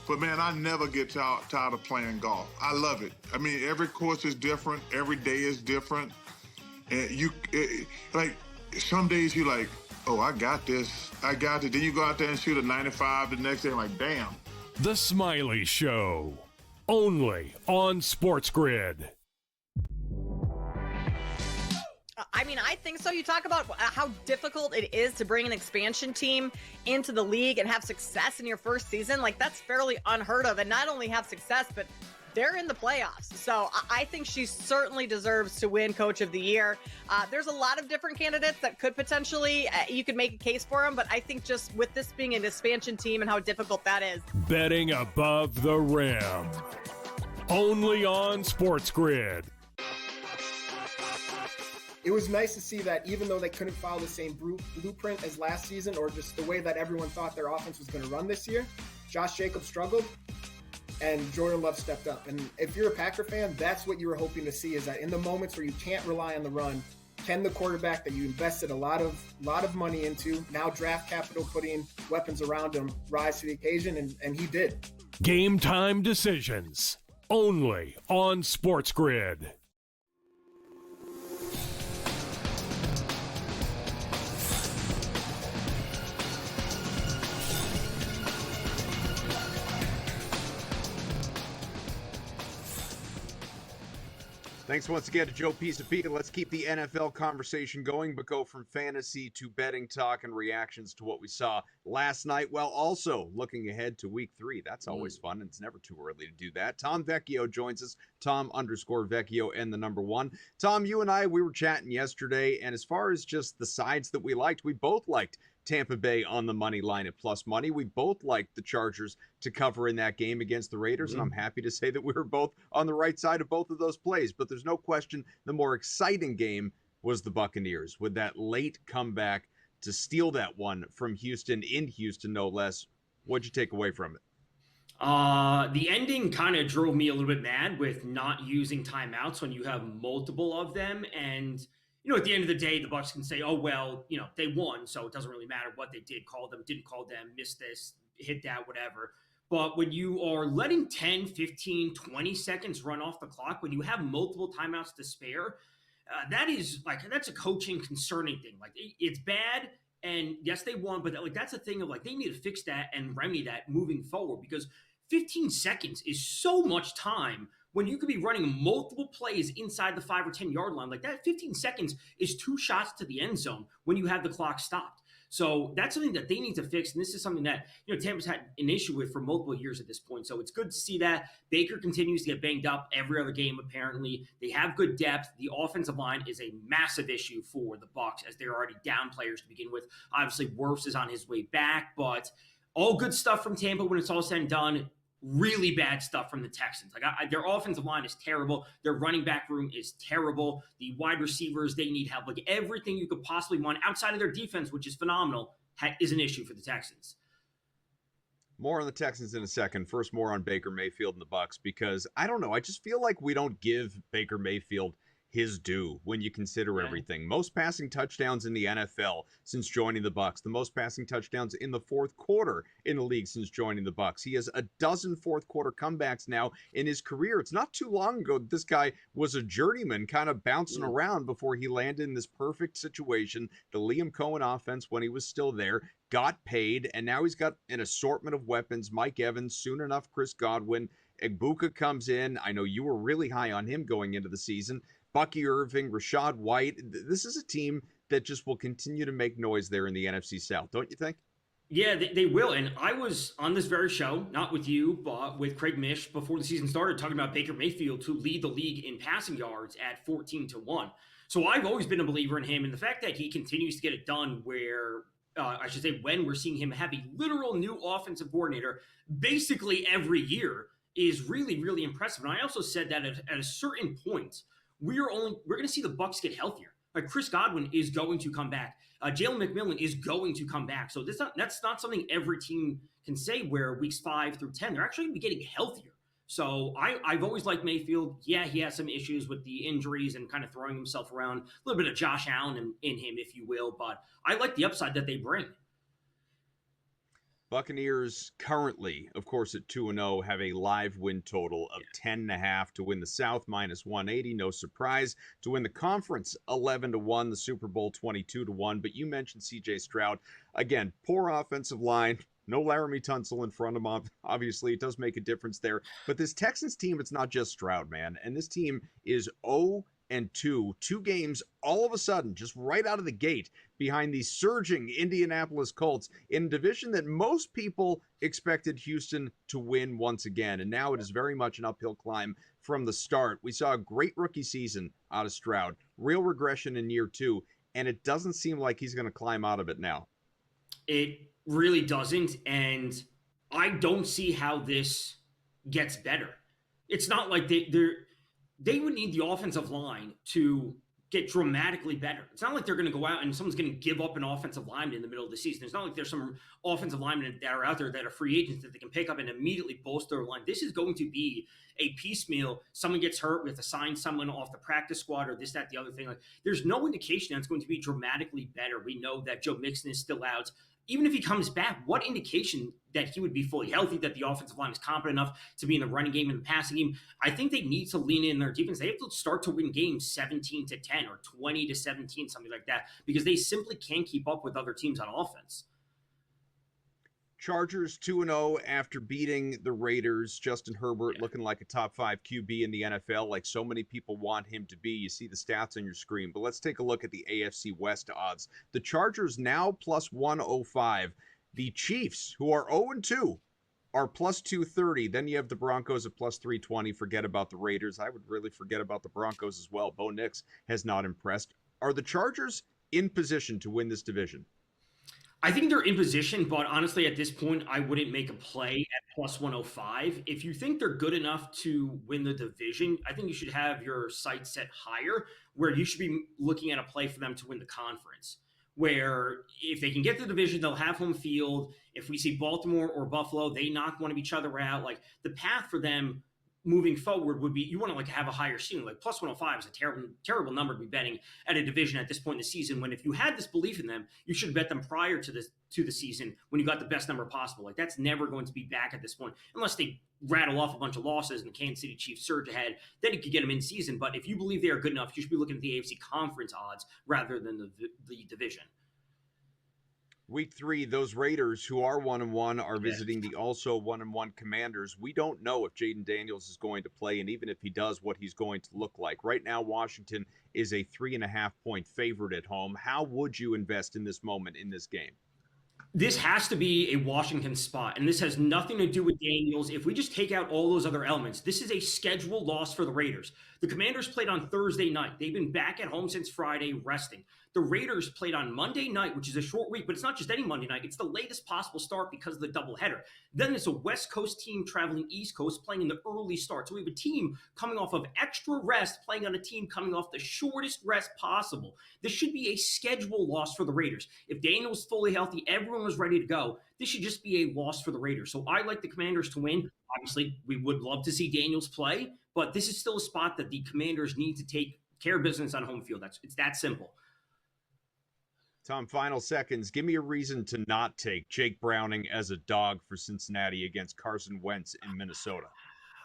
But, man, I never get tired of playing golf. I love it. I mean, every course is different. Every day is different. And some days you're like, oh, I got this. I got it. Then you go out there and shoot a 95 the next day. I'm like, damn. The Smiley Show. Only on SportsGrid. I mean, I think so. You talk about how difficult it is to bring an expansion team into the league and have success in your first season. Like, that's fairly unheard of. And not only have success, but they're in the playoffs. So I think she certainly deserves to win Coach of the Year. There's a lot of different candidates that could potentially, you could make a case for them. But I think just with this being an expansion team and how difficult that is. Betting above the rim. Only on SportsGrid. It was nice to see that even though they couldn't follow the same blueprint as last season, or just the way that everyone thought their offense was going to run this year, Josh Jacobs struggled and Jordan Love stepped up. And if you're a Packer fan, that's what you were hoping to see, is that in the moments where you can't rely on the run, can the quarterback that you invested a lot of money into, now draft capital, putting weapons around him, rise to the occasion? And he did. Game time decisions. Only on SportsGrid. Thanks once again to Joe Pisapia. Let's keep the NFL conversation going, but go from fantasy to betting talk and reactions to what we saw last night, while also looking ahead to week 3. That's always fun, and it's never too early to do that. Tom Vecchio joins us, Tom_Vecchio and the number 1. Tom, you and I, we were chatting yesterday, and as far as just the sides that we liked, we both liked Tampa Bay on the money line at plus money. We both liked the Chargers to cover in that game against the Raiders, and I'm happy to say that we were both on the right side of both of those plays. But there's no question the more exciting game was the Buccaneers with that late comeback to steal that one from Houston, in Houston no less. What'd you take away from it? The ending kind of drove me a little bit mad with not using timeouts when you have multiple of them. And at the end of the day, the Bucs can say, oh, well, they won, so it doesn't really matter what they did, call them, didn't call them, missed this, hit that, whatever. But when you are letting 10, 15, 20 seconds run off the clock, when you have multiple timeouts to spare, that's a coaching concerning thing. Like, it's bad, and yes, they won, but that's a thing of they need to fix that and remedy that moving forward, because 15 seconds is so much time when you could be running multiple plays inside the 5 or 10 yard line. Like that 15 seconds is 2 shots to the end zone when you have the clock stopped. So that's something that they need to fix. And this is something that, Tampa's had an issue with for multiple years at this point. So it's good to see that. Baker continues to get banged up every other game, apparently. They have good depth. The offensive line is a massive issue for the Bucs, as they're already down players to begin with. Obviously, Wirfs is on his way back, but all good stuff from Tampa when it's all said and done. Really bad stuff from the Texans. Their offensive line is terrible. Their running back room is terrible. The wide receivers, they need help. Everything you could possibly want outside of their defense, which is phenomenal, is an issue for the Texans. More on the Texans in a second. First, more on Baker Mayfield and the Bucs, because I don't know. I just feel like we don't give Baker Mayfield his due when you consider everything. Most passing touchdowns in the NFL since joining the Bucs. The most passing touchdowns in the fourth quarter in the league since joining the Bucs. He has a dozen fourth quarter comebacks now in his career. It's not too long ago that this guy was a journeyman kind of bouncing around before he landed in this perfect situation. The Liam Cohen offense, when he was still there, got paid, and now he's got an assortment of weapons. Mike Evans, soon enough Chris Godwin. Egbuka comes in. I know you were really high on him going into the season. Bucky Irving, Rashad White. This is a team that just will continue to make noise there in the NFC South, don't you think? Yeah, they will. And I was on this very show, not with you, but with Craig Mish before the season started, talking about Baker Mayfield to lead the league in passing yards at 14-1. So I've always been a believer in him. And the fact that he continues to get it done when we're seeing hing have a literal new offensive coordinator basically every year is really, really impressive. And I also said that at a certain point, we're going to see the Bucs get healthier. Like Chris Godwin is going to come back. Jalen McMillan is going to come back. So that's not something every team can say where weeks 5 through 10, they're actually going to be getting healthier. So I've always liked Mayfield. Yeah, he has some issues with the injuries and kind of throwing himself around. A little bit of Josh Allen in him, if you will. But I like the upside that they bring. Buccaneers currently, of course, at 2-0, have a live win total of 10.5 to win the South, -180. No surprise. To win the conference, 11-1, the Super Bowl 22-1. But you mentioned C.J. Stroud. Again, poor offensive line. No Laramie Tunsil in front of him. Obviously, it does make a difference there. But this Texans team, it's not just Stroud, man. And this team is 0-2. 2 games all of a sudden, just right out of the gate, behind the surging Indianapolis Colts in a division that most people expected Houston to win once again. And now it is very much an uphill climb from the start. We saw a great rookie season out of Stroud, real regression in year 2, and it doesn't seem like he's going to climb out of it now. It really doesn't, and I don't see how this gets better. It's not like they would need the offensive line to get dramatically better. It's not like they're going to go out and someone's going to give up an offensive lineman in the middle of the season. It's not like there's some offensive linemen that are out there that are free agents that they can pick up and immediately bolster their line. This is going to be a piecemeal. Someone gets hurt, we have to sign someone off the practice squad or this, that, the other thing. Like, there's no indication that it's going to be dramatically better. We know that Joe Mixon is still out. Even if he comes back, what indication that he would be fully healthy, that the offensive line is competent enough to be in the running game and the passing game? I think they need to lean in their defense. They have to start to win games 17-10 or 20-17, something like that, because they simply can't keep up with other teams on offense. Chargers 2-0 after beating the Raiders. Justin Herbert looking like a top 5 QB in the NFL, like so many people want him to be. You see the stats on your screen. But let's take a look at the AFC West odds. The Chargers now plus 105. The Chiefs, who are 0-2, are plus 230. Then you have the Broncos at plus 320. Forget about the Raiders. I would really forget about the Broncos as well. Bo Nix has not impressed. Are the Chargers in position to win this division? I think they're in position, but honestly, at this point, I wouldn't make a play at plus 105. If you think they're good enough to win the division, I think you should have your sights set higher, where you should be looking at a play for them to win the conference, where if they can get the division, they'll have home field. If we see Baltimore or Buffalo, they knock one of each other out. Like, the path for them moving forward would be, you want to like have a higher ceiling. Like plus 105 is a terrible number to be betting at a division at this point in the season, when if you had this belief in them, you should bet them prior to the season when you got the best number possible. Like, that's never going to be back at this point unless they rattle off a bunch of losses and the Kansas City Chiefs surge ahead. Then you could get them in season. But if you believe they are good enough, you should be looking at the AFC conference odds rather than the division. Week 3, those Raiders, who are 1-1, are visiting the also 1-1 Commanders. We don't know if Jaden Daniels is going to play, and even if he does, what he's going to look like. Right now, Washington is a 3.5-point favorite at home. How would you invest in this moment in this game? This has to be a Washington spot, and this has nothing to do with Daniels. If we just take out all those other elements, this is a scheduled loss for the Raiders. The Commanders played on Thursday night. They've been back at home since Friday resting. The Raiders played on Monday night, which is a short week, but it's not just any Monday night. It's the latest possible start because of the doubleheader. Then it's a West Coast team traveling East Coast, playing in the early start. So we have a team coming off of extra rest, playing on a team coming off the shortest rest possible. This should be a schedule loss for the Raiders. If Daniel was fully healthy, everyone was ready to go, this should just be a loss for the Raiders. So I like the Commanders to win. Obviously, we would love to see Daniels play, but this is still a spot that the Commanders need to take care of business on home field. It's that simple. Tom, final seconds. Give me a reason to not take Jake Browning as a dog for Cincinnati against Carson Wentz in Minnesota.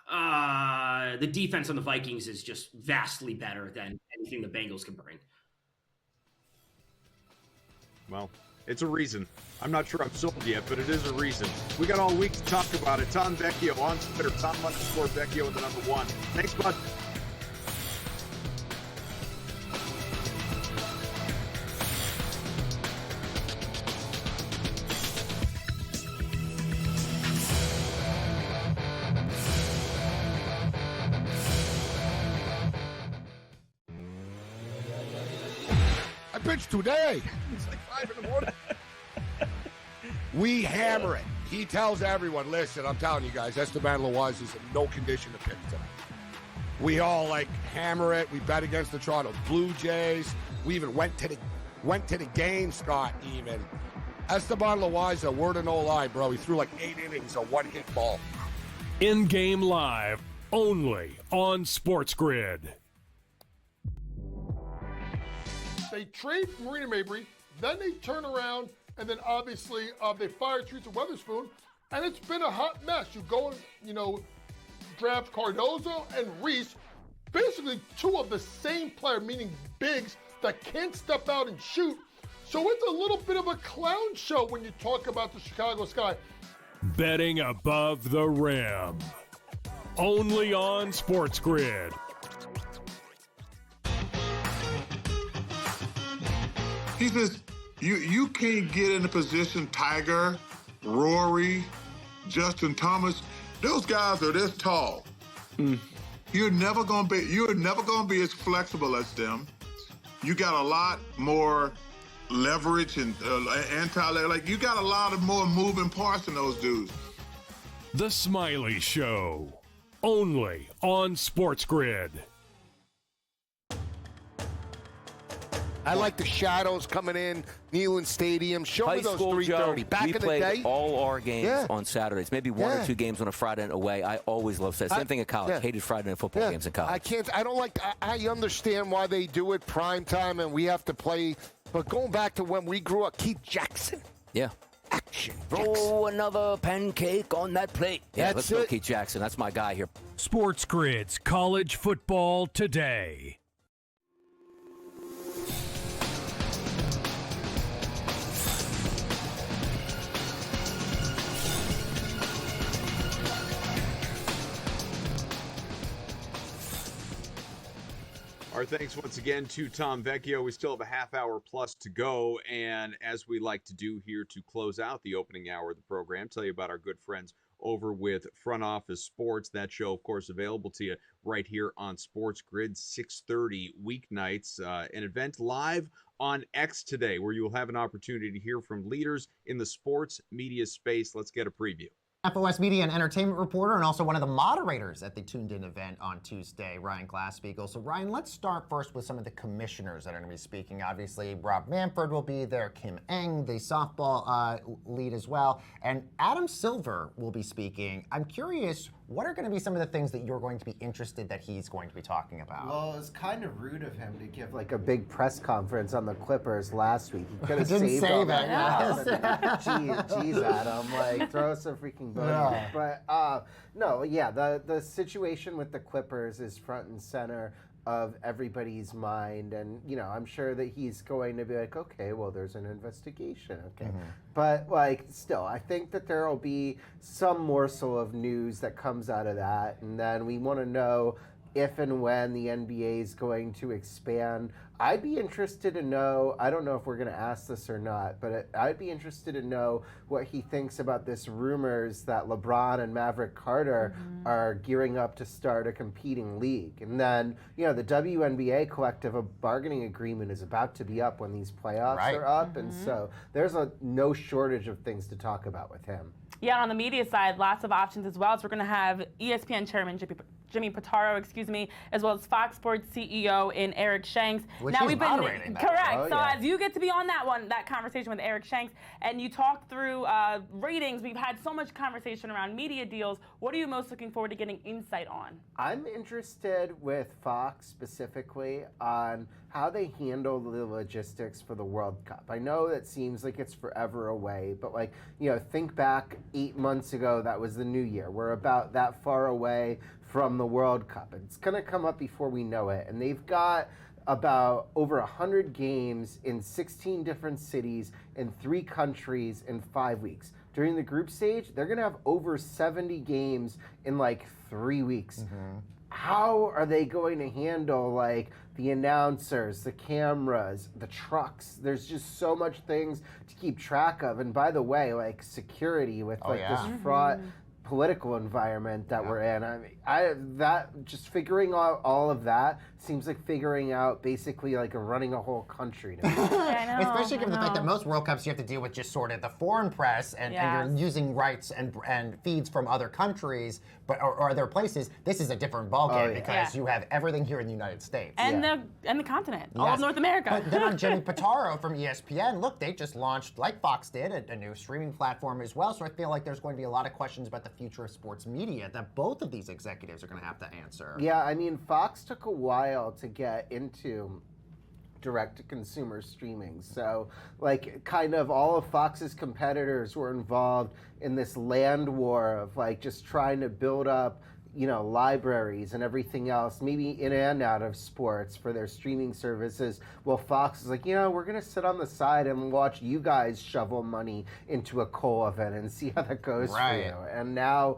The defense on the Vikings is just vastly better than anything the Bengals can bring. Well, it's a reason. I'm not sure I'm sold yet, but it is a reason. We got all week to talk about it. Tom Vecchio on Twitter. Tom_Vecchio with the number 1. Thanks, bud. I pitched today. It's like 5 in the morning. We hammer it. He tells everyone, listen, I'm telling you guys, Esteban Loaiza is in no condition to pitch tonight. We all hammer it. We bet against the Toronto Blue Jays. We even went to the game, Scott, even. Esteban Loaiza, word of no lie, bro. He threw 8 innings, a one-hit ball. In-game live, only on SportsGrid. They trade Marina Mabry, then they turn around, and then obviously they fire Teresa Weatherspoon, and it's been a hot mess. You go and, draft Cardozo and Reese, basically 2 of the same player, meaning bigs that can't step out and shoot. So it's a little bit of a clown show when you talk about the Chicago Sky. Betting above the rim. Only on SportsGrid. He says, you can't get in a position, Tiger, Rory, Justin Thomas, those guys are this tall. You're never gonna be as flexible as them. You got a lot more leverage and you got a lot of more moving parts than those dudes. The Smiley Show. Only on SportsGrid. I like the shadows coming in, Neyland Stadium. Show me those School 3:30. Joe, Back we in the played day, all our games on Saturdays. Maybe 1 or 2 games on a Friday night away. I always loved that. Same thing in college. Hated Friday night football games in college. I understand why they do it prime time and we have to play. But going back to when we grew up, Keith Jackson. Yeah. Action. Throw another pancake on that plate. Yeah, let's go, it. Keith Jackson. That's my guy here. SportsGrid's College Football Today. Our thanks once again to Tom Vecchio. We still have a half hour plus to go. And as we like to do here to close out the opening hour of the program, tell you about our good friends over with Front Office Sports. That show, of course, available to you right here on SportsGrid, 6:30 weeknights. An event live on X today where you will have an opportunity to hear from leaders in the sports media space. Let's get a preview. FOS Media and Entertainment reporter and also one of the moderators at the Tuned In event on Tuesday, Ryan Glasspiegel. So Ryan, let's start first with some of the commissioners that are going to be speaking. Obviously, Rob Manfred will be there, Kim Eng, the softball lead as well, and Adam Silver will be speaking. I'm curious, what are going to be some of the things that you're going to be interested that he's going to be talking about? Well, it was kind of rude of him to give like a big press conference on the Clippers last week. He could have Didn't saved say all that, that. Geez, Adam, like throw us a freaking bone. Yeah. But no, yeah, the situation with the Clippers is front and center of everybody's mind, and I'm sure that he's going to be like, okay, well, there's an investigation, okay, but like still, I think that there will be some morsel of news that comes out of that, and then we want to know if and when the NBA is going to expand. I'd be interested to know, I don't know if we're going to ask this or not, but I'd be interested to know what he thinks about this rumors that LeBron and Maverick Carter are gearing up to start a competing league. And then, the WNBA collective bargaining agreement is about to be up when these playoffs are up. And so there's no shortage of things to talk about with him. Yeah, on the media side, lots of options as well. So we're going to have ESPN chairman Jimmy Pitaro, as well as Fox Sports CEO in Eric Shanks. Which now we've been correct. As you get to be on that conversation with Eric Shanks, and you talked through ratings. We've had so much conversation around media deals. What are you most looking forward to getting insight on? I'm interested with Fox specifically on how they handle the logistics for the World Cup. I know that seems like it's forever away, but think back 8 months ago, that was the new year. We're about that far away from the World Cup. It's going to come up before we know it. And they've got about over 100 games in 16 different cities in 3 countries in 5 weeks. During the group stage, they're going to have over 70 games in 3 weeks. How are they going to handle the announcers, the cameras, the trucks? There's just so much things to keep track of. And by the way, security with this fraught political environment that we're in. Just figuring out all of that seems like figuring out basically running a whole country. Especially given the fact that most World Cups you have to deal with just sort of the foreign press and you're using rights and feeds from other countries, or other places. This is a different ballgame because you have everything here in the United States and the continent, all of North America. But then on Jimmy Pitaro from ESPN, look, they just launched, like Fox did, a new streaming platform as well. So I feel like there's going to be a lot of questions about the future of sports media that both of these executives are going to have to answer. Yeah, I mean, Fox took a while to get into direct-to-consumer streaming. So, kind of all of Fox's competitors were involved in this land war of, just trying to build up, libraries and everything else, maybe in and out of sports for their streaming services. Well, Fox is like, we're going to sit on the side and watch you guys shovel money into a coal oven and see how that goes for you. And now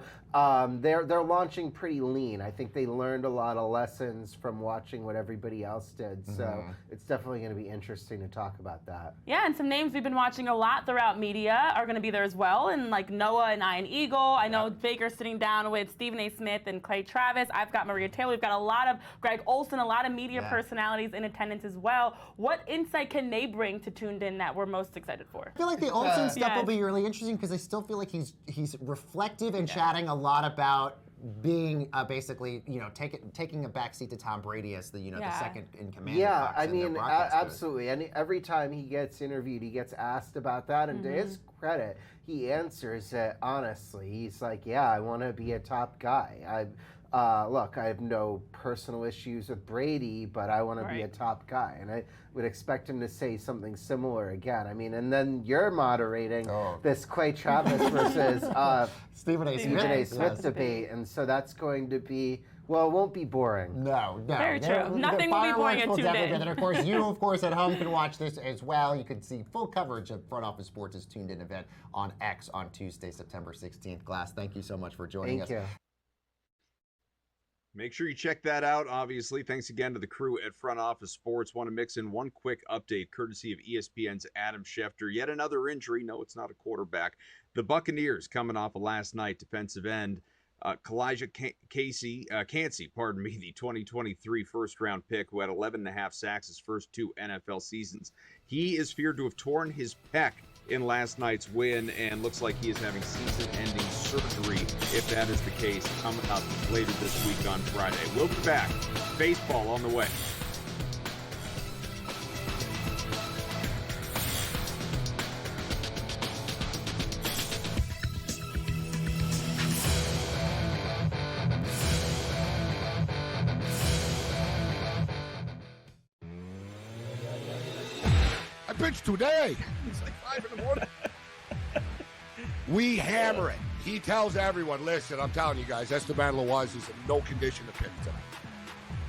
they're launching pretty lean. I think they learned a lot of lessons from watching what everybody else did. So it's definitely going to be interesting to talk about that. Yeah, and some names we've been watching a lot throughout media are going to be there as well. And Noah and Ian Eagle. I know Baker's sitting down with Stephen A. Smith and Clay Travis. I've got Maria Taylor. We've got a lot of Greg Olson, a lot of media personalities in attendance as well. What insight can they bring to Tuned In that we're most excited for? I feel like the Olsen stuff will be really interesting because I still feel like he's reflective and chatting a lot about being basically, taking a backseat to Tom Brady as the second in command. Yeah, I mean, absolutely. And every time he gets interviewed, he gets asked about that. And to his credit, he answers it honestly. He's like, yeah, I want to be a top guy. Look, I have no personal issues with Brady, but I want to be a top guy. And I would expect him to say something similar again. I mean, and then you're moderating this Clay Travis versus Stephen A. Smith debate. And so that's going to be, well, it won't be boring. No. Very true. Nothing will be boring at Tuned In. And of course, you, at home can watch this as well. You can see full coverage of Front Office Sports' Tuned In event on X on Tuesday, September 16th. Glass, thank you so much for joining us. Thank you. Make sure you check that out, obviously. Thanks again to the crew at Front Office Sports. Want to mix in one quick update, courtesy of ESPN's Adam Schefter. Yet another injury. No, it's not a quarterback. The Buccaneers coming off of last night, defensive end. Kalijah Cansey, the 2023 first-round pick who had 11.5 sacks his first 2 NFL seasons. He is feared to have torn his pec in last night's win and looks like he is having season-ending surgery, if that is the case, coming up later this week on Friday. We'll be back. Baseball on the way. Pitch today. It's like 5 in the morning. We hammer it. He tells everyone, listen, I'm telling you guys, Esteban Loaiza is in no condition to pitch tonight.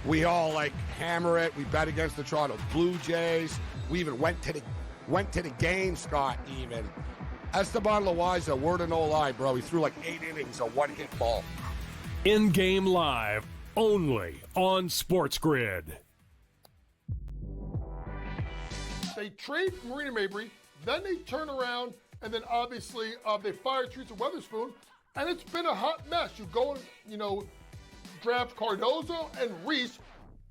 We all hammer it. We bet against the Toronto Blue Jays. We even went to the game, Scott, even. Esteban Loaiza, word of no lie, bro. He threw 8 innings, a one-hit ball. In-game live, only on SportsGrid. They trade Marina Mabry, then they turn around, and then obviously they fire Teresa Weatherspoon, and it's been a hot mess. You go and, draft Cardozo and Reese,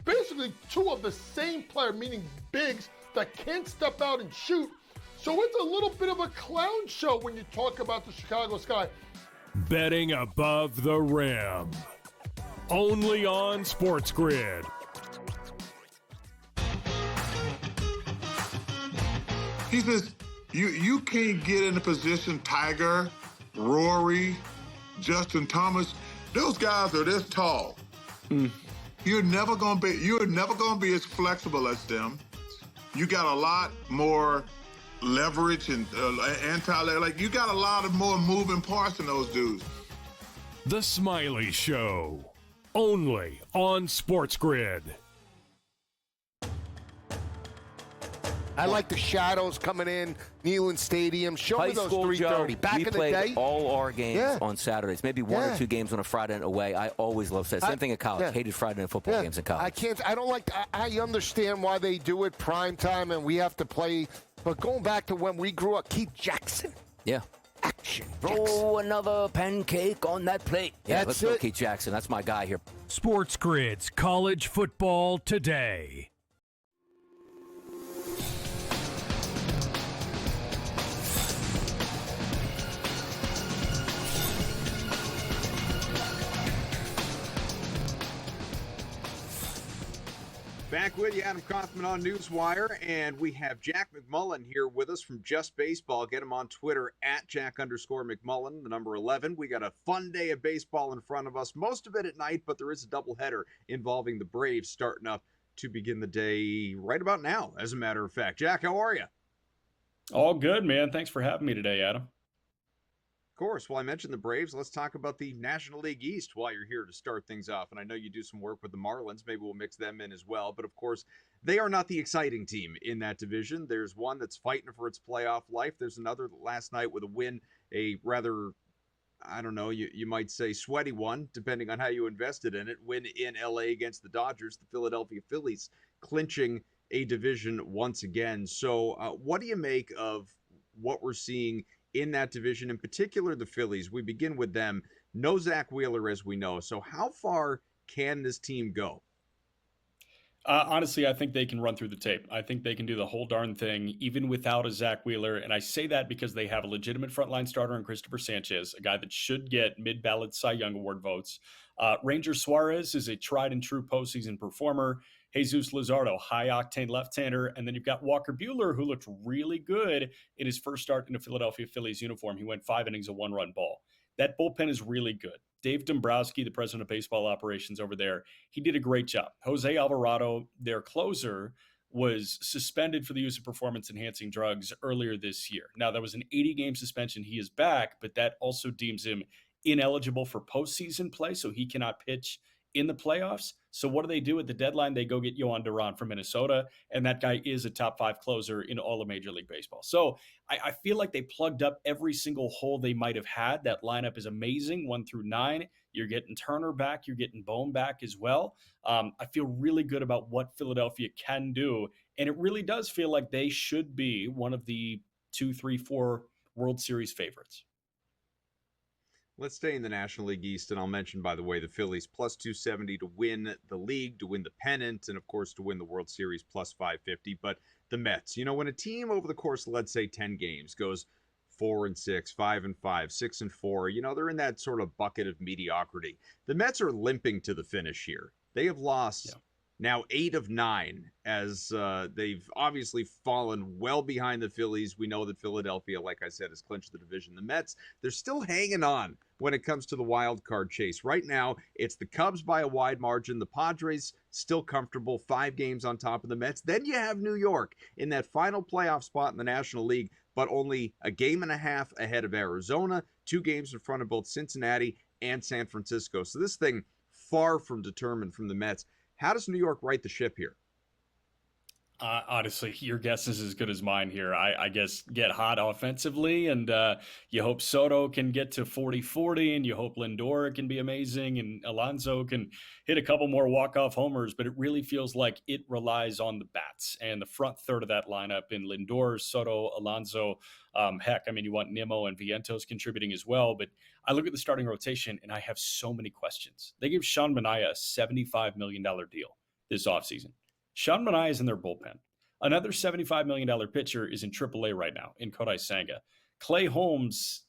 basically 2 of the same player, meaning bigs, that can't step out and shoot. So it's a little bit of a clown show when you talk about the Chicago Sky. Betting above the rim. Only on SportsGrid. He says, you can't get in a position, Tiger, Rory, Justin Thomas, those guys are this tall. You're never gonna be as flexible as them. You got a lot more leverage and you got a lot of more moving parts than those dudes. The Smiley Show. Only on SportsGrid. I like the shadows coming in, Neyland Stadium. Show me those school, 3:30. Joe, Back we in the played day, all our games on Saturdays. Maybe 1 or 2 games on a Friday night away. I always loved that. Same thing in college. Hated Friday night football games in college. I don't like. I understand why they do it prime time, and we have to play. But going back to when we grew up, Keith Jackson. Yeah. Action. Throw another pancake on that plate. Yeah, let's go, it. Keith Jackson. That's my guy here. SportsGrid's College Football Today. Back with you, Adam Kaufman on NewsWire, and we have Jack McMullen here with us from Just Baseball. Get him on Twitter at Jack_McMullen, the number 11. We got a fun day of baseball in front of us, most of it at night, but there is a doubleheader involving the Braves starting up to begin the day right about now, as a matter of fact. Jack, how are you? All good, man. Thanks for having me today, Adam. Of course. Well, I mentioned the Braves. Let's talk about the National League East while you're here to start things off. And I know you do some work with the Marlins. Maybe we'll mix them in as well. But, of course, they are not the exciting team in that division. There's one that's fighting for its playoff life. There's another last night with a win, a rather, I don't know, you might say sweaty one, depending on how you invested in it. Win in L.A. against the Dodgers, the Philadelphia Phillies clinching a division once again. So what do you make of what we're seeing in that division, in particular the Phillies? We begin with them. No Zach Wheeler, as we know. So how far can this team go? Honestly, I think they can run through the tape. I think they can do the whole darn thing, even without a Zach Wheeler. And I say that because they have a legitimate frontline starter in Christopher Sanchez, a guy that should get mid-ballot Cy Young Award votes. Ranger Suarez is a tried-and-true postseason performer. Jesus Luzardo, high-octane left-hander. And then you've got Walker Buehler, who looked really good in his first start in a Philadelphia Phillies uniform. He went 5 innings, a 1-run ball. That bullpen is really good. Dave Dombrowski, the president of baseball operations over there, he did a great job. Jose Alvarado, their closer, was suspended for the use of performance-enhancing drugs earlier this year. Now, that was an 80-game suspension. He is back, but that also deems him ineligible for postseason play, so he cannot pitch in the playoffs. So what do they do at the deadline? They go get Yohan Duran from Minnesota, and that guy is a top 5 closer in all of Major League Baseball. So I feel like they plugged up every single hole they might have had. That lineup is amazing, 1 through 9. You're getting Turner back. You're getting Bohm back as well. I feel really good about what Philadelphia can do. And it really does feel like they should be one of the 2, 3, 4 World Series favorites. Let's stay in the National League East, and I'll mention, by the way, the Phillies plus 270 to win the league, to win the pennant, and of course to win the World Series plus 550. But the Mets, when a team over the course of, let's say, 10 games goes 4-6, 5-5, 6-4, they're in that sort of bucket of mediocrity. The Mets are limping to the finish here. They have lost now 8 of 9, as they've obviously fallen well behind the Phillies. We know that Philadelphia, like I said, has clinched the division. The Mets, they're still hanging on when it comes to the wild card chase. Right now, it's the Cubs by a wide margin. The Padres still comfortable, 5 games on top of the Mets. Then you have New York in that final playoff spot in the National League, but only a game and a half ahead of Arizona, 2 games in front of both Cincinnati and San Francisco. So this thing far from determined from the Mets. How does New York right the ship here? Honestly, your guess is as good as mine here. I guess get hot offensively, and you hope Soto can get to 40-40, and you hope Lindor can be amazing, and Alonso can hit a couple more walk-off homers, but it really feels like it relies on the bats and the front third of that lineup in Lindor, Soto, Alonso. You want Nimmo and Vientos contributing as well, but I look at the starting rotation, and I have so many questions. They gave Sean Manaea a $75 million deal this offseason. Sean Manaea is in their bullpen. Another $75 million pitcher is in AAA right now in Kodai Senga. Clay Holmes,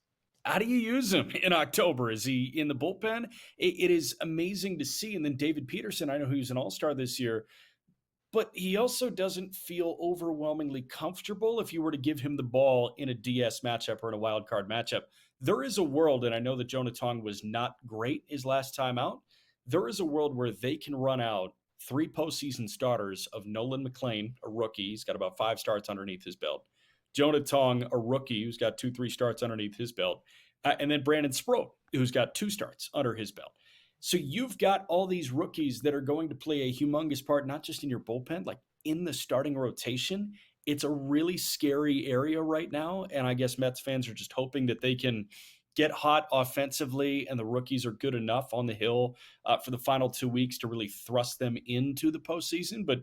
how do you use him in October? Is he in the bullpen? It is amazing to see. And then David Peterson, I know he was an all-star this year, but he also doesn't feel overwhelmingly comfortable if you were to give him the ball in a DS matchup or in a wild card matchup. There is a world, and I know that Jonah Tong was not great his last time out. There is a world where they can run out 3 postseason starters of Nolan McLean, a rookie. He's got about 5 starts underneath his belt. Jonah Tong, a rookie who's got 2-3 starts underneath his belt. And then Brandon Sproat, who's got 2 starts under his belt. So you've got all these rookies that are going to play a humongous part, not just in your bullpen, like in the starting rotation. It's a really scary area right now. And I guess Mets fans are just hoping that they can get hot offensively, and the rookies are good enough on the hill for the final 2 weeks to really thrust them into the postseason. But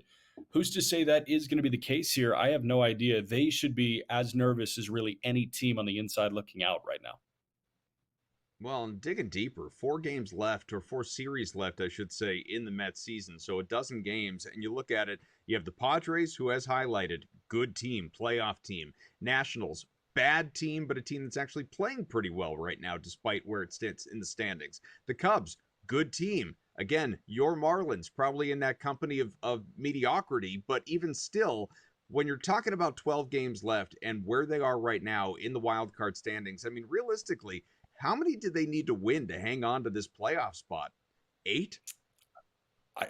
who's to say that is going to be the case here? I have no idea. They should be as nervous as really any team on the inside looking out right now. Well, and digging deeper, 4 games left, or 4 series left, I should say, in the Mets season. So a dozen games, and you look at it, you have the Padres, who has highlighted, good team, playoff team. Nationals, bad team, but a team that's actually playing pretty well right now, despite where it sits in the standings. The Cubs, good team. Again, your Marlins, probably in that company of mediocrity, but even still, when you're talking about 12 games left and where they are right now in the wild card standings, I mean, realistically, how many do they need to win to hang on to this playoff spot? 8?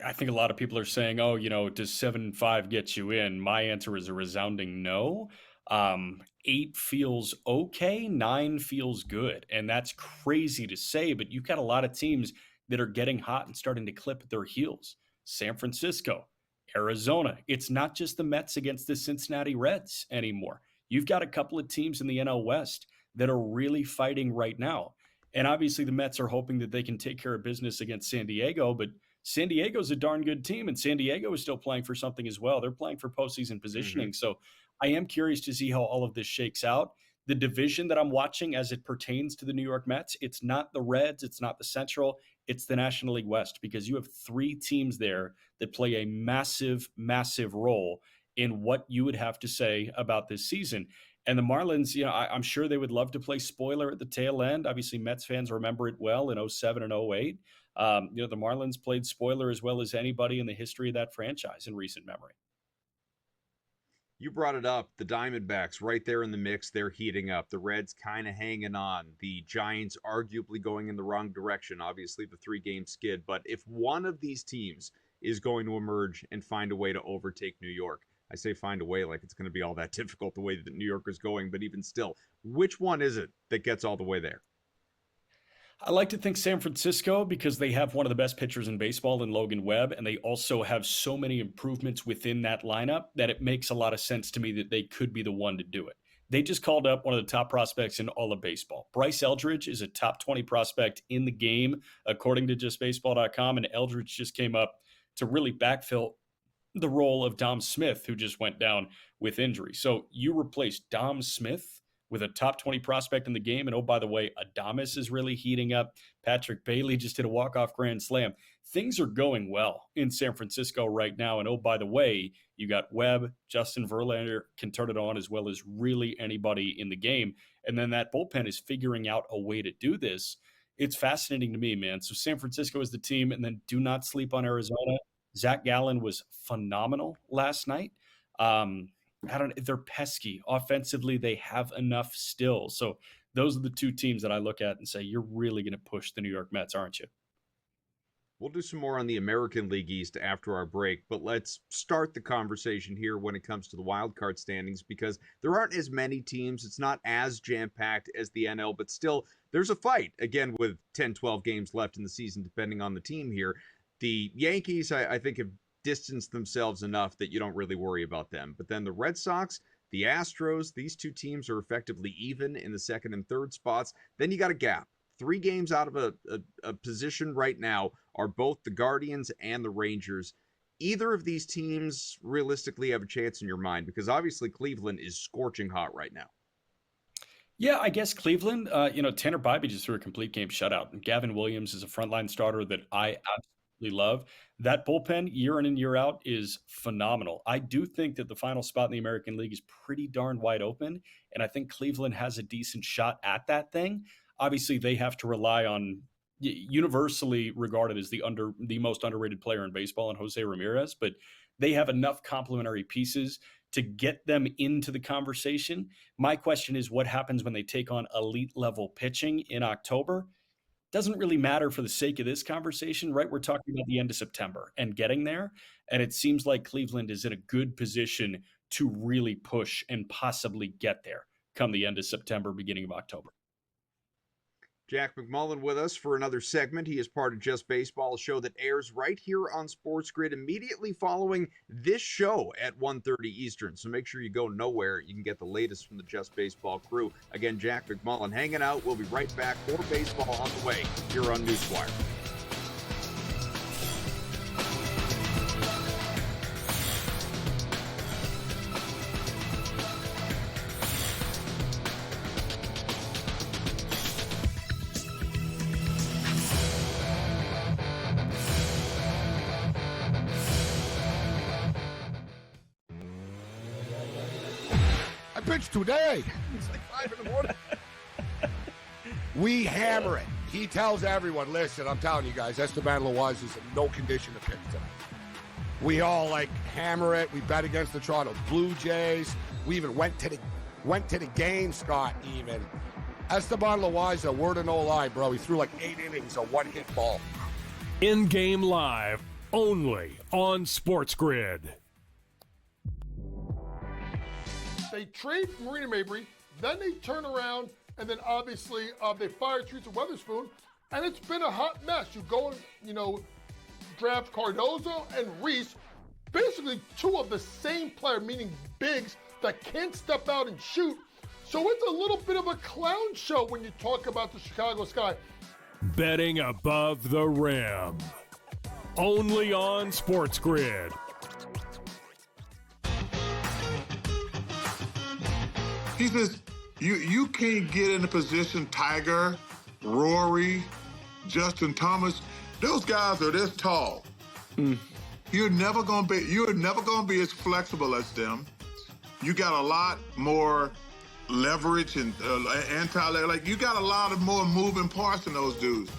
I think a lot of people are saying, does 7-5 get you in? My answer is a resounding no. 8 feels okay, 9 feels good. And that's crazy to say, but you've got a lot of teams that are getting hot and starting to clip at their heels. San Francisco, Arizona. It's not just the Mets against the Cincinnati Reds anymore. You've got a couple of teams in the NL West that are really fighting right now. And obviously the Mets are hoping that they can take care of business against San Diego, but San Diego's a darn good team, and San Diego is still playing for something as well. They're playing for postseason positioning. So I am curious to see how all of this shakes out. The division that I'm watching as it pertains to the New York Mets, it's not the Reds, it's not the Central, it's the National League West, because you have 3 teams there that play a massive, massive role in what you would have to say about this season. And the Marlins, I'm sure they would love to play spoiler at the tail end. Obviously, Mets fans remember it well in 07 and 08. The Marlins played spoiler as well as anybody in the history of that franchise in recent memory. You brought it up. The Diamondbacks right there in the mix. They're heating up. The Reds kind of hanging on. The Giants arguably going in the wrong direction. Obviously, the 3-game skid. But if one of these teams is going to emerge and find a way to overtake New York, I say find a way like it's going to be all that difficult the way that New York is going. But even still, which one is it that gets all the way there? I like to think San Francisco, because they have one of the best pitchers in baseball in Logan Webb, and they also have so many improvements within that lineup that it makes a lot of sense to me that they could be the one to do it. They just called up one of the top prospects in all of baseball. Bryce Eldridge is a top 20 prospect in the game, according to justbaseball.com, and Eldridge just came up to really backfill the role of Dom Smith, who just went down with injury. So you replace Dom Smith with a top 20 prospect in the game. And oh, by the way, Adames is really heating up. Patrick Bailey just hit a walk-off grand slam. Things are going well in San Francisco right now. And oh, by the way, you got Webb, Justin Verlander can turn it on, as well as really anybody in the game. And then that bullpen is figuring out a way to do this. It's fascinating to me, man. So San Francisco is the team, and then do not sleep on Arizona. Zach Gallen was phenomenal last night. They're pesky. Offensively, they have enough still. So those are the two teams that I look at and say, you're really going to push the New York Mets, aren't you? We'll do some more on the American League East after our break, but let's start the conversation here when it comes to the wild card standings, because there aren't as many teams. It's not as jam-packed as the NL, but still there's a fight, again, with 10, 12 games left in the season, depending on the team here. The Yankees, I think, have distanced themselves enough that you don't really worry about them. But then the Red Sox, the Astros, these two teams are effectively even in the second and third spots. Then you got a gap. 3 games out of a position right now are both the Guardians and the Rangers. Either of these teams realistically have a chance in your mind? Because obviously Cleveland is scorching hot right now. Yeah, I guess Cleveland, Tanner Bybee just threw a complete game shutout. And Gavin Williams is a frontline starter that I absolutely love. That bullpen year in and year out is phenomenal. I do think that the final spot in the American League is pretty darn wide open. And I think Cleveland has a decent shot at that thing. Obviously, they have to rely on universally regarded as the most underrated player in baseball, and Jose Ramirez, but they have enough complementary pieces to get them into the conversation. My question is, what happens when they take on elite level pitching in October? Doesn't really matter for the sake of this conversation, right? We're talking about the end of September and getting there, and it seems like Cleveland is in a good position to really push and possibly get there come the end of September, beginning of October. Jack McMullen with us for another segment. He is part of Just Baseball, a show that airs right here on SportsGrid immediately following this show at 1:30 Eastern. So make sure you go nowhere. You can get the latest from the Just Baseball crew. Again, Jack McMullen hanging out. We'll be right back. More baseball on the way here on NewsWire. Today. It's like 5 in the morning. We hammer it. He tells everyone, listen, I'm telling you guys, Esteban Loaiza is in no condition to pitch tonight. We all hammer it. We bet against the Toronto Blue Jays. We even went to the game, Scott, even. Esteban Loaiza, word of no lie, bro. He threw 8 innings, a one-hit ball. In-game live, only on SportsGrid. They trade Marina Mabry, then they turn around, and then obviously they fire Teresa Weatherspoon, and it's been a hot mess. You go and, draft Cardozo and Reese, basically 2 of the same player, meaning bigs that can't step out and shoot. So it's a little bit of a clown show when you talk about the Chicago Sky. Betting above the rim. Only on SportsGrid. He says, you can't get in a position, Tiger, Rory, Justin Thomas, those guys are this tall. You're never gonna be as flexible as them. You got a lot more leverage and you got a lot of more moving parts than those dudes.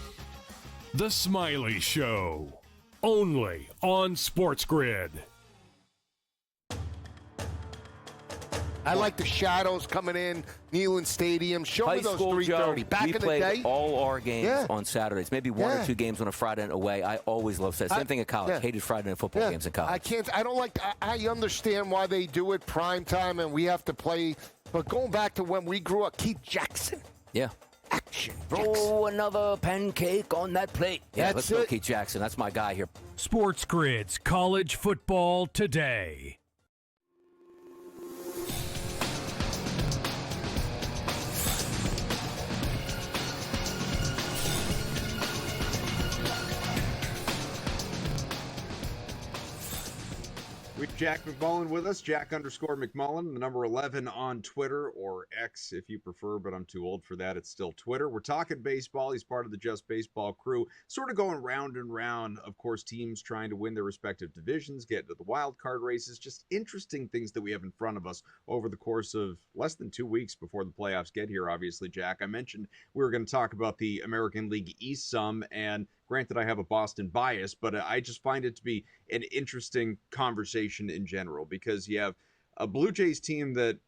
The Smiley Show. Only on SportsGrid. I like the shadows coming in, Neyland Stadium. Show me those 3:30. Joe, Back we in the played day, all our games on Saturdays. Maybe 1 or 2 games on a Friday night away. I always loved that. Same thing in college. Hated Friday night football games in college. I understand why they do it prime time and we have to play. But going back to when we grew up, Keith Jackson. Yeah. Action. Throw another pancake on that plate. Yeah, let's go, it. Keith Jackson. That's my guy here. SportsGrid's College Football Today. Jack McMullen with us, Jack_McMullen, the number 11 on Twitter, or X if you prefer, but I'm too old for that. It's still Twitter. We're talking baseball. He's part of the Just Baseball crew, sort of going round and round. Of course, teams trying to win their respective divisions, get into the wild card races, just interesting things that we have in front of us over the course of less than 2 weeks before the playoffs get here, obviously, Jack. I mentioned we were going to talk about the American League East some, and granted, I have a Boston bias, but I just find it to be an interesting conversation in general because you have a Blue Jays team that,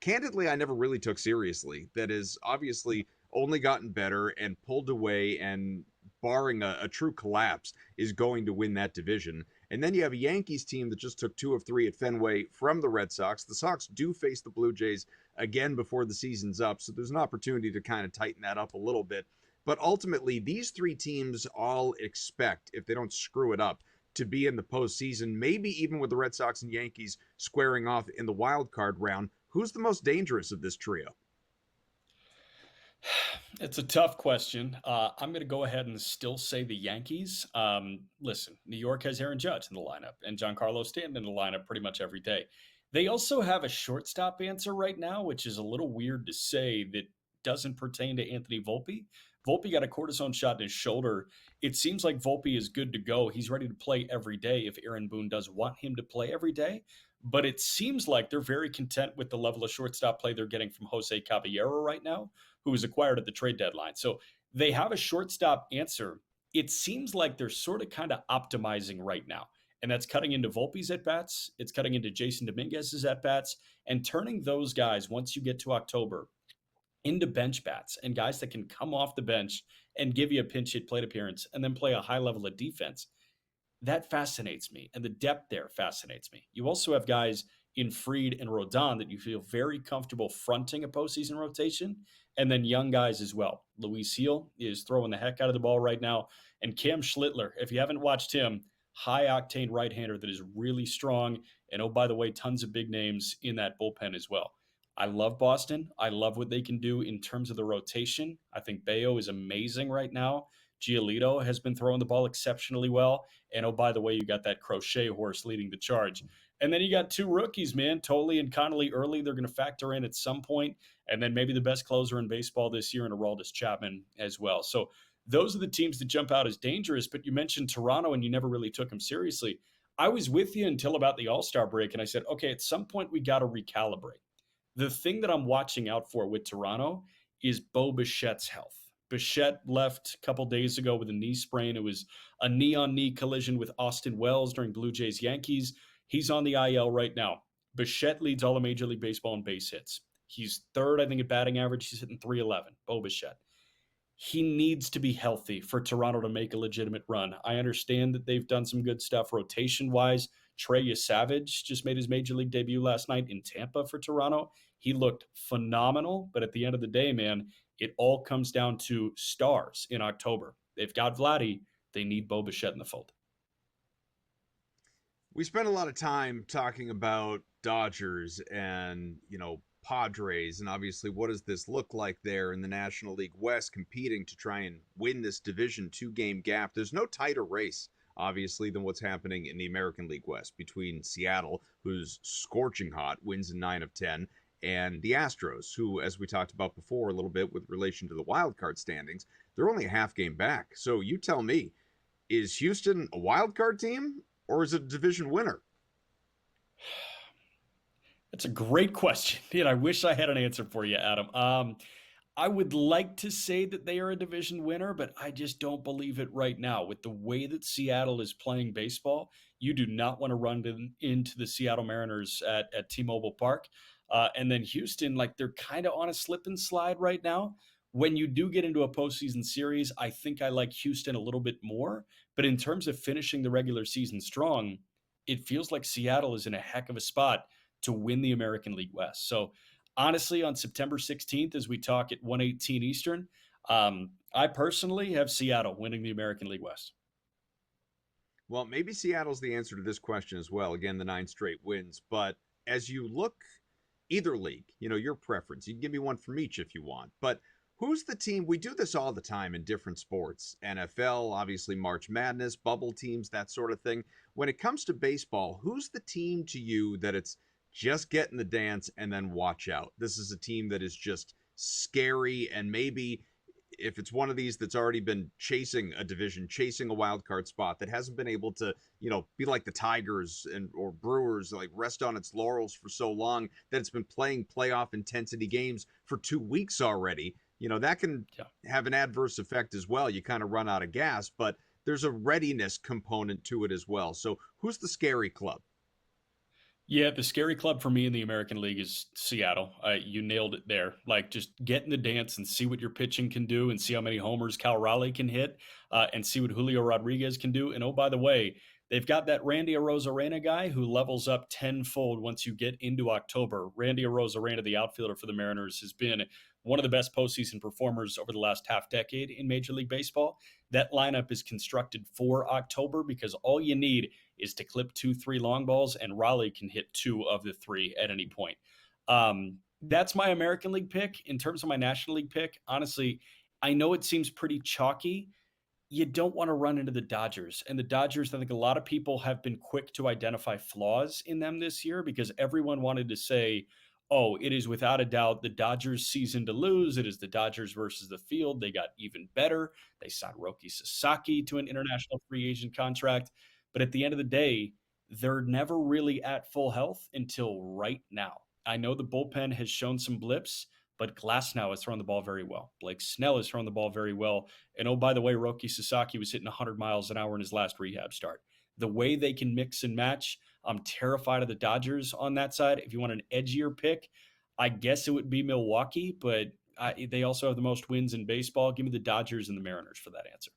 candidly, I never really took seriously, that has obviously only gotten better and pulled away and, barring a true collapse, is going to win that division. And then you have a Yankees team that just took 2 of 3 at Fenway from the Red Sox. The Sox do face the Blue Jays again before the season's up, so there's an opportunity to kind of tighten that up a little bit. But ultimately, these 3 teams all expect, if they don't screw it up, to be in the postseason, maybe even with the Red Sox and Yankees squaring off in the wild card round. Who's the most dangerous of this trio? It's a tough question. I'm going to go ahead and still say the Yankees. Listen, New York has Aaron Judge in the lineup and Giancarlo Stanton in the lineup pretty much every day. They also have a shortstop answer right now, which is a little weird to say that doesn't pertain to Anthony Volpe. Volpe got a cortisone shot in his shoulder. It seems like Volpe is good to go. He's ready to play every day if Aaron Boone does want him to play every day. But it seems like they're very content with the level of shortstop play they're getting from Jose Caballero right now, who was acquired at the trade deadline. So they have a shortstop answer. It seems like they're sort of kind of optimizing right now. And that's cutting into Volpe's at-bats. It's cutting into Jason Dominguez's at-bats and turning those guys, once you get to October, into bench bats and guys that can come off the bench and give you a pinch hit plate appearance and then play a high level of defense. That fascinates me. And the depth there fascinates me. You also have guys in Fried and Rodon that you feel very comfortable fronting a postseason rotation, and then young guys as well. Luis Heel is throwing the heck out of the ball right now. And Cam Schlittler, if you haven't watched him, high octane right-hander that is really strong. And oh, by the way, tons of big names in that bullpen as well. I love Boston. I love what they can do in terms of the rotation. I think Bayo is amazing right now. Giolito has been throwing the ball exceptionally well. And oh, by the way, you got that Crochet horse leading the charge. And then you got 2 rookies, man, Tolley and Connolly early. They're going to factor in at some point. And then maybe the best closer in baseball this year in Aroldis Chapman as well. So those are the teams that jump out as dangerous. But you mentioned Toronto and you never really took them seriously. I was with you until about the All-Star break. And I said, okay, at some point we got to recalibrate. The thing that I'm watching out for with Toronto is Bo Bichette's health. Bichette left a couple days ago with a knee sprain. It was a knee-on-knee collision with Austin Wells during Blue Jays-Yankees. He's on the IL right now. Bichette leads all of Major League Baseball in base hits. He's 3rd, I think, at batting average. He's hitting .311, Bo Bichette. He needs to be healthy for Toronto to make a legitimate run. I understand that they've done some good stuff rotation-wise. Trey Savage just made his Major League debut last night in Tampa for Toronto. He looked phenomenal, but at the end of the day, man, it all comes down to stars in October. They've got Vladdy. They need Bo Bichette in the fold. We spent a lot of time talking about Dodgers and, Padres, and obviously what does this look like there in the National League West competing to try and win this division 2-game gap. There's no tighter race, obviously, than what's happening in the American League West between Seattle, who's scorching hot, wins in 9 of 10, and the Astros, who, as we talked about before a little bit with relation to the wild card standings, they're only a half game back. So you tell me, is Houston a wild card team or is it a division winner? That's a great question. And I wish I had an answer for you, Adam. I would like to say that they are a division winner, but I just don't believe it right now. With the way that Seattle is playing baseball, you do not want to run into the Seattle Mariners at T-Mobile Park. And then Houston, they're kind of on a slip and slide right now. When you do get into a postseason series, I think I like Houston a little bit more. But in terms of finishing the regular season strong, it feels like Seattle is in a heck of a spot to win the American League West. So honestly, on September 16th, as we talk at 1:18 Eastern, I personally have Seattle winning the American League West. Well, maybe Seattle's the answer to this question as well. Again, the 9 straight wins. But as you look either league, your preference, you can give me one from each if you want. But Who's the team? We do this all the time in different sports. NFL, obviously March Madness, bubble teams, that sort of thing. When it comes to baseball, who's the team to you that it's just get in the dance and then watch out? This is a team that is just scary, and maybe if it's one of these that's already been chasing a division, chasing a wild card spot, that hasn't been able to, be like the Tigers or Brewers, like rest on its laurels for so long that it's been playing playoff intensity games for 2 weeks already. That can have an adverse effect as well. You kind of run out of gas, but there's a readiness component to it as well. So who's the scary club? Yeah, the scary club for me in the American League is Seattle. You nailed it there. Like, just get in the dance and see what your pitching can do and see how many homers Cal Raleigh can hit and see what Julio Rodriguez can do. And, oh, by the way, they've got that Randy Arozarena guy who levels up tenfold once you get into October. Randy Arozarena, the outfielder for the Mariners, has been one of the best postseason performers over the last half decade in Major League Baseball. That lineup is constructed for October because all you need is to clip 2-3 long balls, and Raleigh can hit 2 of the 3 at any point. That's my American League pick. In terms of my National League pick, honestly, I know it seems pretty chalky. You don't want to run into the Dodgers. And the Dodgers, I think a lot of people have been quick to identify flaws in them this year because everyone wanted to say, oh, it is without a doubt the Dodgers' season to lose. It is the Dodgers versus the field. They got even better. They signed Roki Sasaki to an international free agent contract. But at the end of the day, they're never really at full health until right now. I know the bullpen has shown some blips, but Glasnow has thrown the ball very well. Blake Snell has thrown the ball very well. And oh, by the way, Roki Sasaki was hitting 100 miles an hour in his last rehab start. The way they can mix and match, I'm terrified of the Dodgers on that side. If you want an edgier pick, I guess it would be Milwaukee, but they also have the most wins in baseball. Give me the Dodgers and the Mariners for that answer.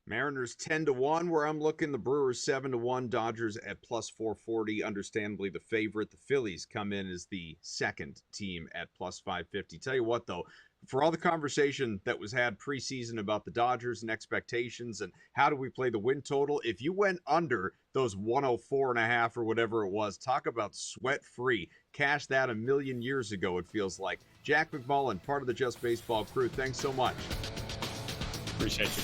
Mariners 10-1, where I'm looking. The Brewers 7-1, Dodgers at plus 440. Understandably, the favorite. The Phillies come in as the second team at plus 550. Tell you what, though, for all the conversation that was had preseason about the Dodgers and expectations and how do we play the win total, if you went under those 104.5 or whatever it was, talk about sweat-free. Cash that a million years ago, it feels like. Jack McMullen, part of the Just Baseball crew, thanks so much. Appreciate you.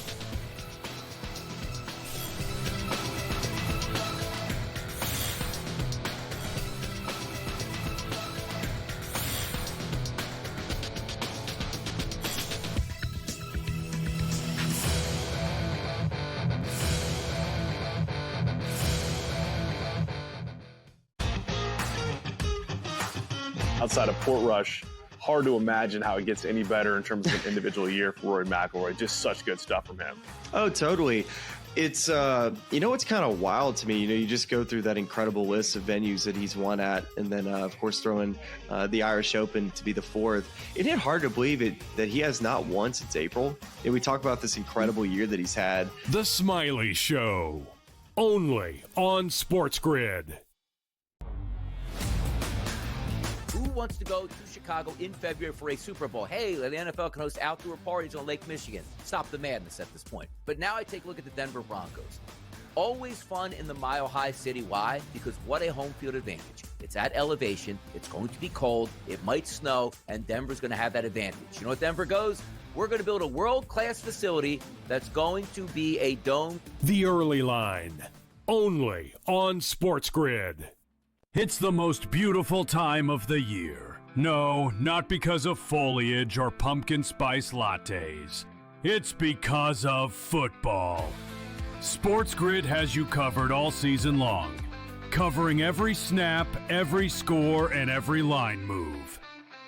Outside of Portrush, hard to imagine how it gets any better in terms of an individual year for Rory McIlroy. Just such good stuff from him. Oh, totally. It's, it's kind of wild to me. You just go through that incredible list of venues that he's won at, and then, of course, throwing the Irish Open to be the 4th. It is hard to believe that he has not won since April. And we talk about this incredible year that he's had. The Smiley Show, only on SportsGrid. Who wants to go to Chicago in February for a Super Bowl? Hey, the NFL can host outdoor parties on Lake Michigan. Stop the madness at this point. But now I take a look at the Denver Broncos. Always fun in the Mile High City. Why? Because what a home field advantage. It's at elevation. It's going to be cold. It might snow, and Denver's going to have that advantage. You know what Denver goes? We're going to build a world-class facility that's going to be a dome. The Early Line, only on SportsGrid. It's the most beautiful time of the year. No, not because of foliage or pumpkin spice lattes. It's because of football. SportsGrid has you covered all season long, covering every snap, every score, and every line move.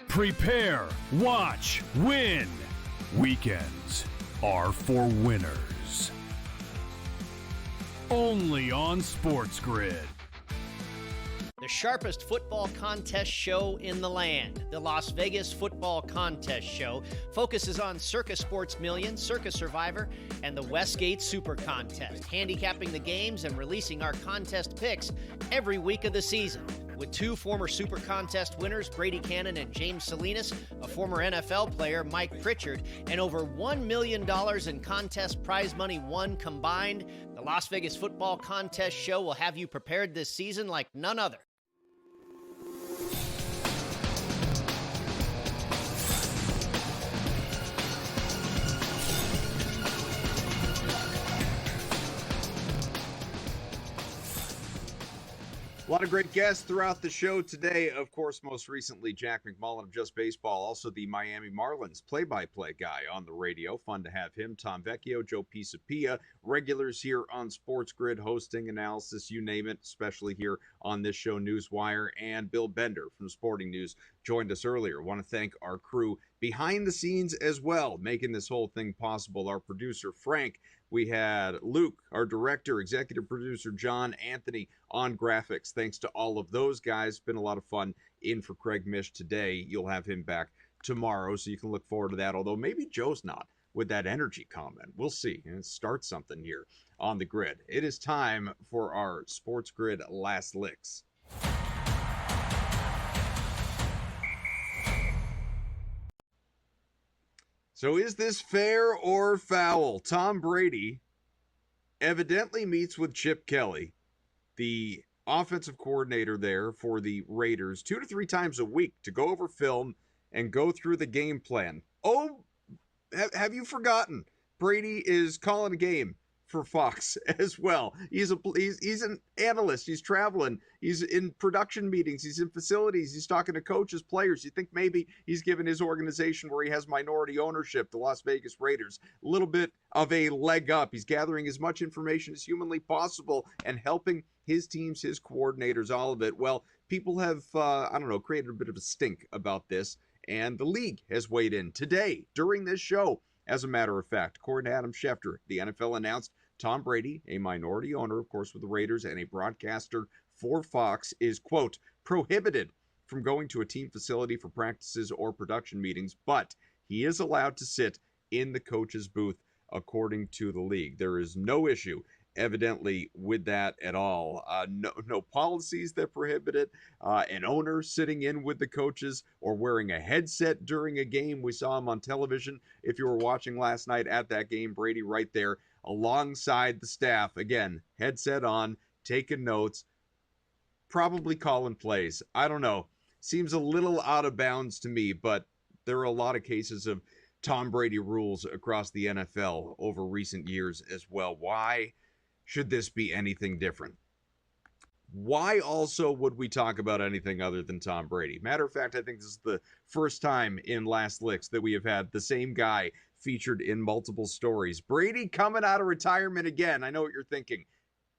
Prepare, watch, win. Weekends are for winners. Only on SportsGrid. The sharpest football contest show in the land, the Las Vegas Football Contest Show, focuses on Circus Sports Million, Circus Survivor, and the Westgate Super Contest, handicapping the games and releasing our contest picks every week of the season. With 2 former Super Contest winners, Brady Cannon and James Salinas, a former NFL player, Mike Pritchard, and over $1 million in contest prize money won combined, the Las Vegas Football Contest Show will have you prepared this season like none other. lot of great guests throughout the show today. Of course, most recently, Jack McMullen of Just Baseball, also the Miami Marlins play-by-play guy on the radio. Fun to have him. Tom Vecchio, Joe Pisapia, regulars here on SportsGrid, hosting, analysis, you name it, especially here on this show, NewsWire, and Bill Bender from Sporting News joined us earlier. Want to thank our crew behind the scenes as well, making this whole thing possible. Our producer, Frank. We had Luke, our director, executive producer, John, Anthony on graphics. Thanks to all of those guys. Been a lot of fun in for Craig Mish today. You'll have him back tomorrow, so you can look forward to that. Although maybe Joe's not with that energy comment. We'll see. And start something here on the grid. It is time for our Sports Grid Last Licks. So is this fair or foul? Tom Brady evidently meets with Chip Kelly, the offensive coordinator there for the Raiders, 2 to 3 times a week to go over film and go through the game plan. Oh, have you forgotten? Brady is calling a game for Fox as well. He's an analyst. He's traveling. He's in production meetings. He's in facilities. He's talking to coaches, players. You think maybe he's given his organization where he has minority ownership, the Las Vegas Raiders, a little bit of a leg up. He's gathering as much information as humanly possible and helping his teams, his coordinators, all of it. Well, people have, created a bit of a stink about this, and the league has weighed in today during this show. As a matter of fact, according to Adam Schefter, the NFL announced Tom Brady, a minority owner, of course, with the Raiders and a broadcaster for Fox, is, quote, prohibited from going to a team facility for practices or production meetings, but he is allowed to sit in the coach's booth, according to the league. There is no issue, evidently, with that at all. No policies that prohibit it. An owner sitting in with the coaches or wearing a headset during a game. We saw him on television. If you were watching last night at that game, Brady right there alongside the staff. Again, headset on, taking notes, probably calling plays. I don't know. Seems a little out of bounds to me, but there are a lot of cases of Tom Brady rules across the NFL over recent years as well. Why should this be anything different? Why also would we talk about anything other than Tom Brady? Matter of fact, I think this is the first time in Last Licks that we have had the same guy featured in multiple stories. Brady coming out of retirement again. I know what you're thinking.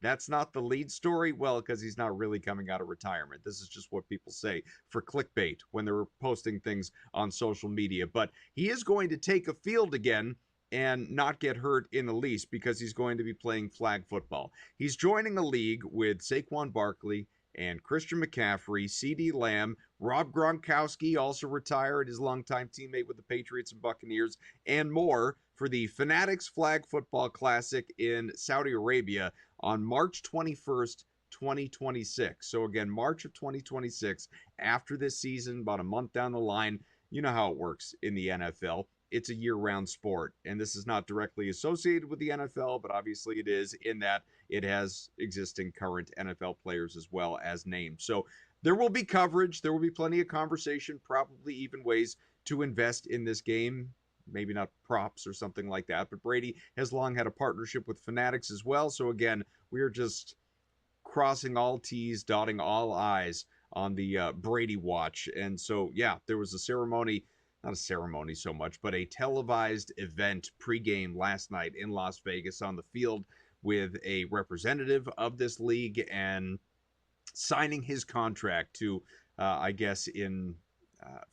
That's not the lead story? Well, because he's not really coming out of retirement. This is just what people say for clickbait when they're posting things on social media. But he is going to take a field again and not get hurt in the least because he's going to be playing flag football. He's joining a league with Saquon Barkley and Christian McCaffrey, CeeDee Lamb, Rob Gronkowski, also retired, his longtime teammate with the Patriots and Buccaneers, and more for the Fanatics Flag Football Classic in Saudi Arabia on March 21st, 2026. So again, March of 2026, after this season, about a month down the line. You know how it works in the NFL. It's a year-round sport, and this is not directly associated with the NFL, but obviously it is in that it has existing current NFL players as well as names. So there will be coverage. There will be plenty of conversation, probably even ways to invest in this game. Maybe not props or something like that, but Brady has long had a partnership with Fanatics as well. So again, we are just crossing all T's, dotting all I's on the Brady watch. And so, yeah, there was a ceremony, not a ceremony so much, but a televised event pregame last night in Las Vegas on the field with a representative of this league and signing his contract to, I guess,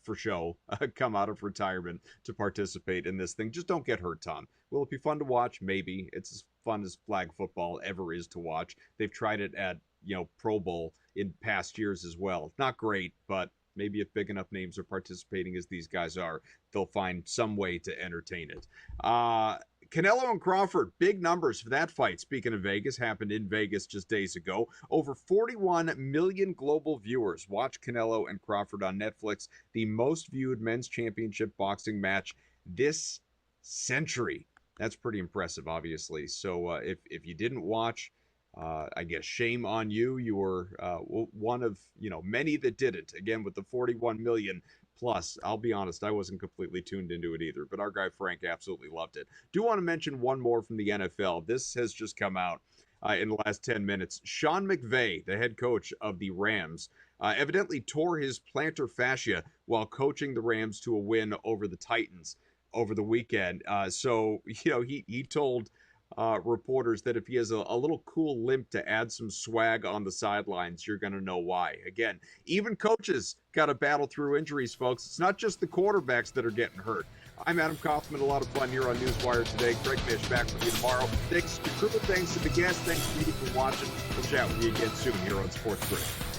for show, come out of retirement to participate in this thing. Just don't get hurt, Tom. Will it be fun to watch? Maybe. It's as fun as flag football ever is to watch. They've tried it at, Pro Bowl in past years as well. Not great, but maybe if big enough names are participating as these guys are, they'll find some way to entertain it. Canelo and Crawford, big numbers for that fight. Speaking of Vegas, happened in Vegas just days ago. Over 41 million global viewers watch Canelo and Crawford on Netflix, the most viewed men's championship boxing match this century. That's pretty impressive, obviously. So if you didn't watch, I guess shame on you. You were one of many that didn't. Again, with the 41 million plus, I'll be honest, I wasn't completely tuned into it either. But our guy Frank absolutely loved it. Do want to mention one more from the NFL. This has just come out. in the last 10 minutes. Sean McVay, the head coach of the Rams, evidently tore his plantar fascia while coaching the Rams to a win over the Titans over the weekend. So, he told reporters that if he has a little cool limp to add some swag on the sidelines, you're going to know why. Again, even coaches got to battle through injuries, folks. It's not just the quarterbacks that are getting hurt. I'm Adam Kaufman. A lot of fun here on NewsWire today. Greg Mish back with you tomorrow. Thanks to the crew. Thanks to the guests. Thanks to you for watching. We'll chat with you again soon here on Sports Grid.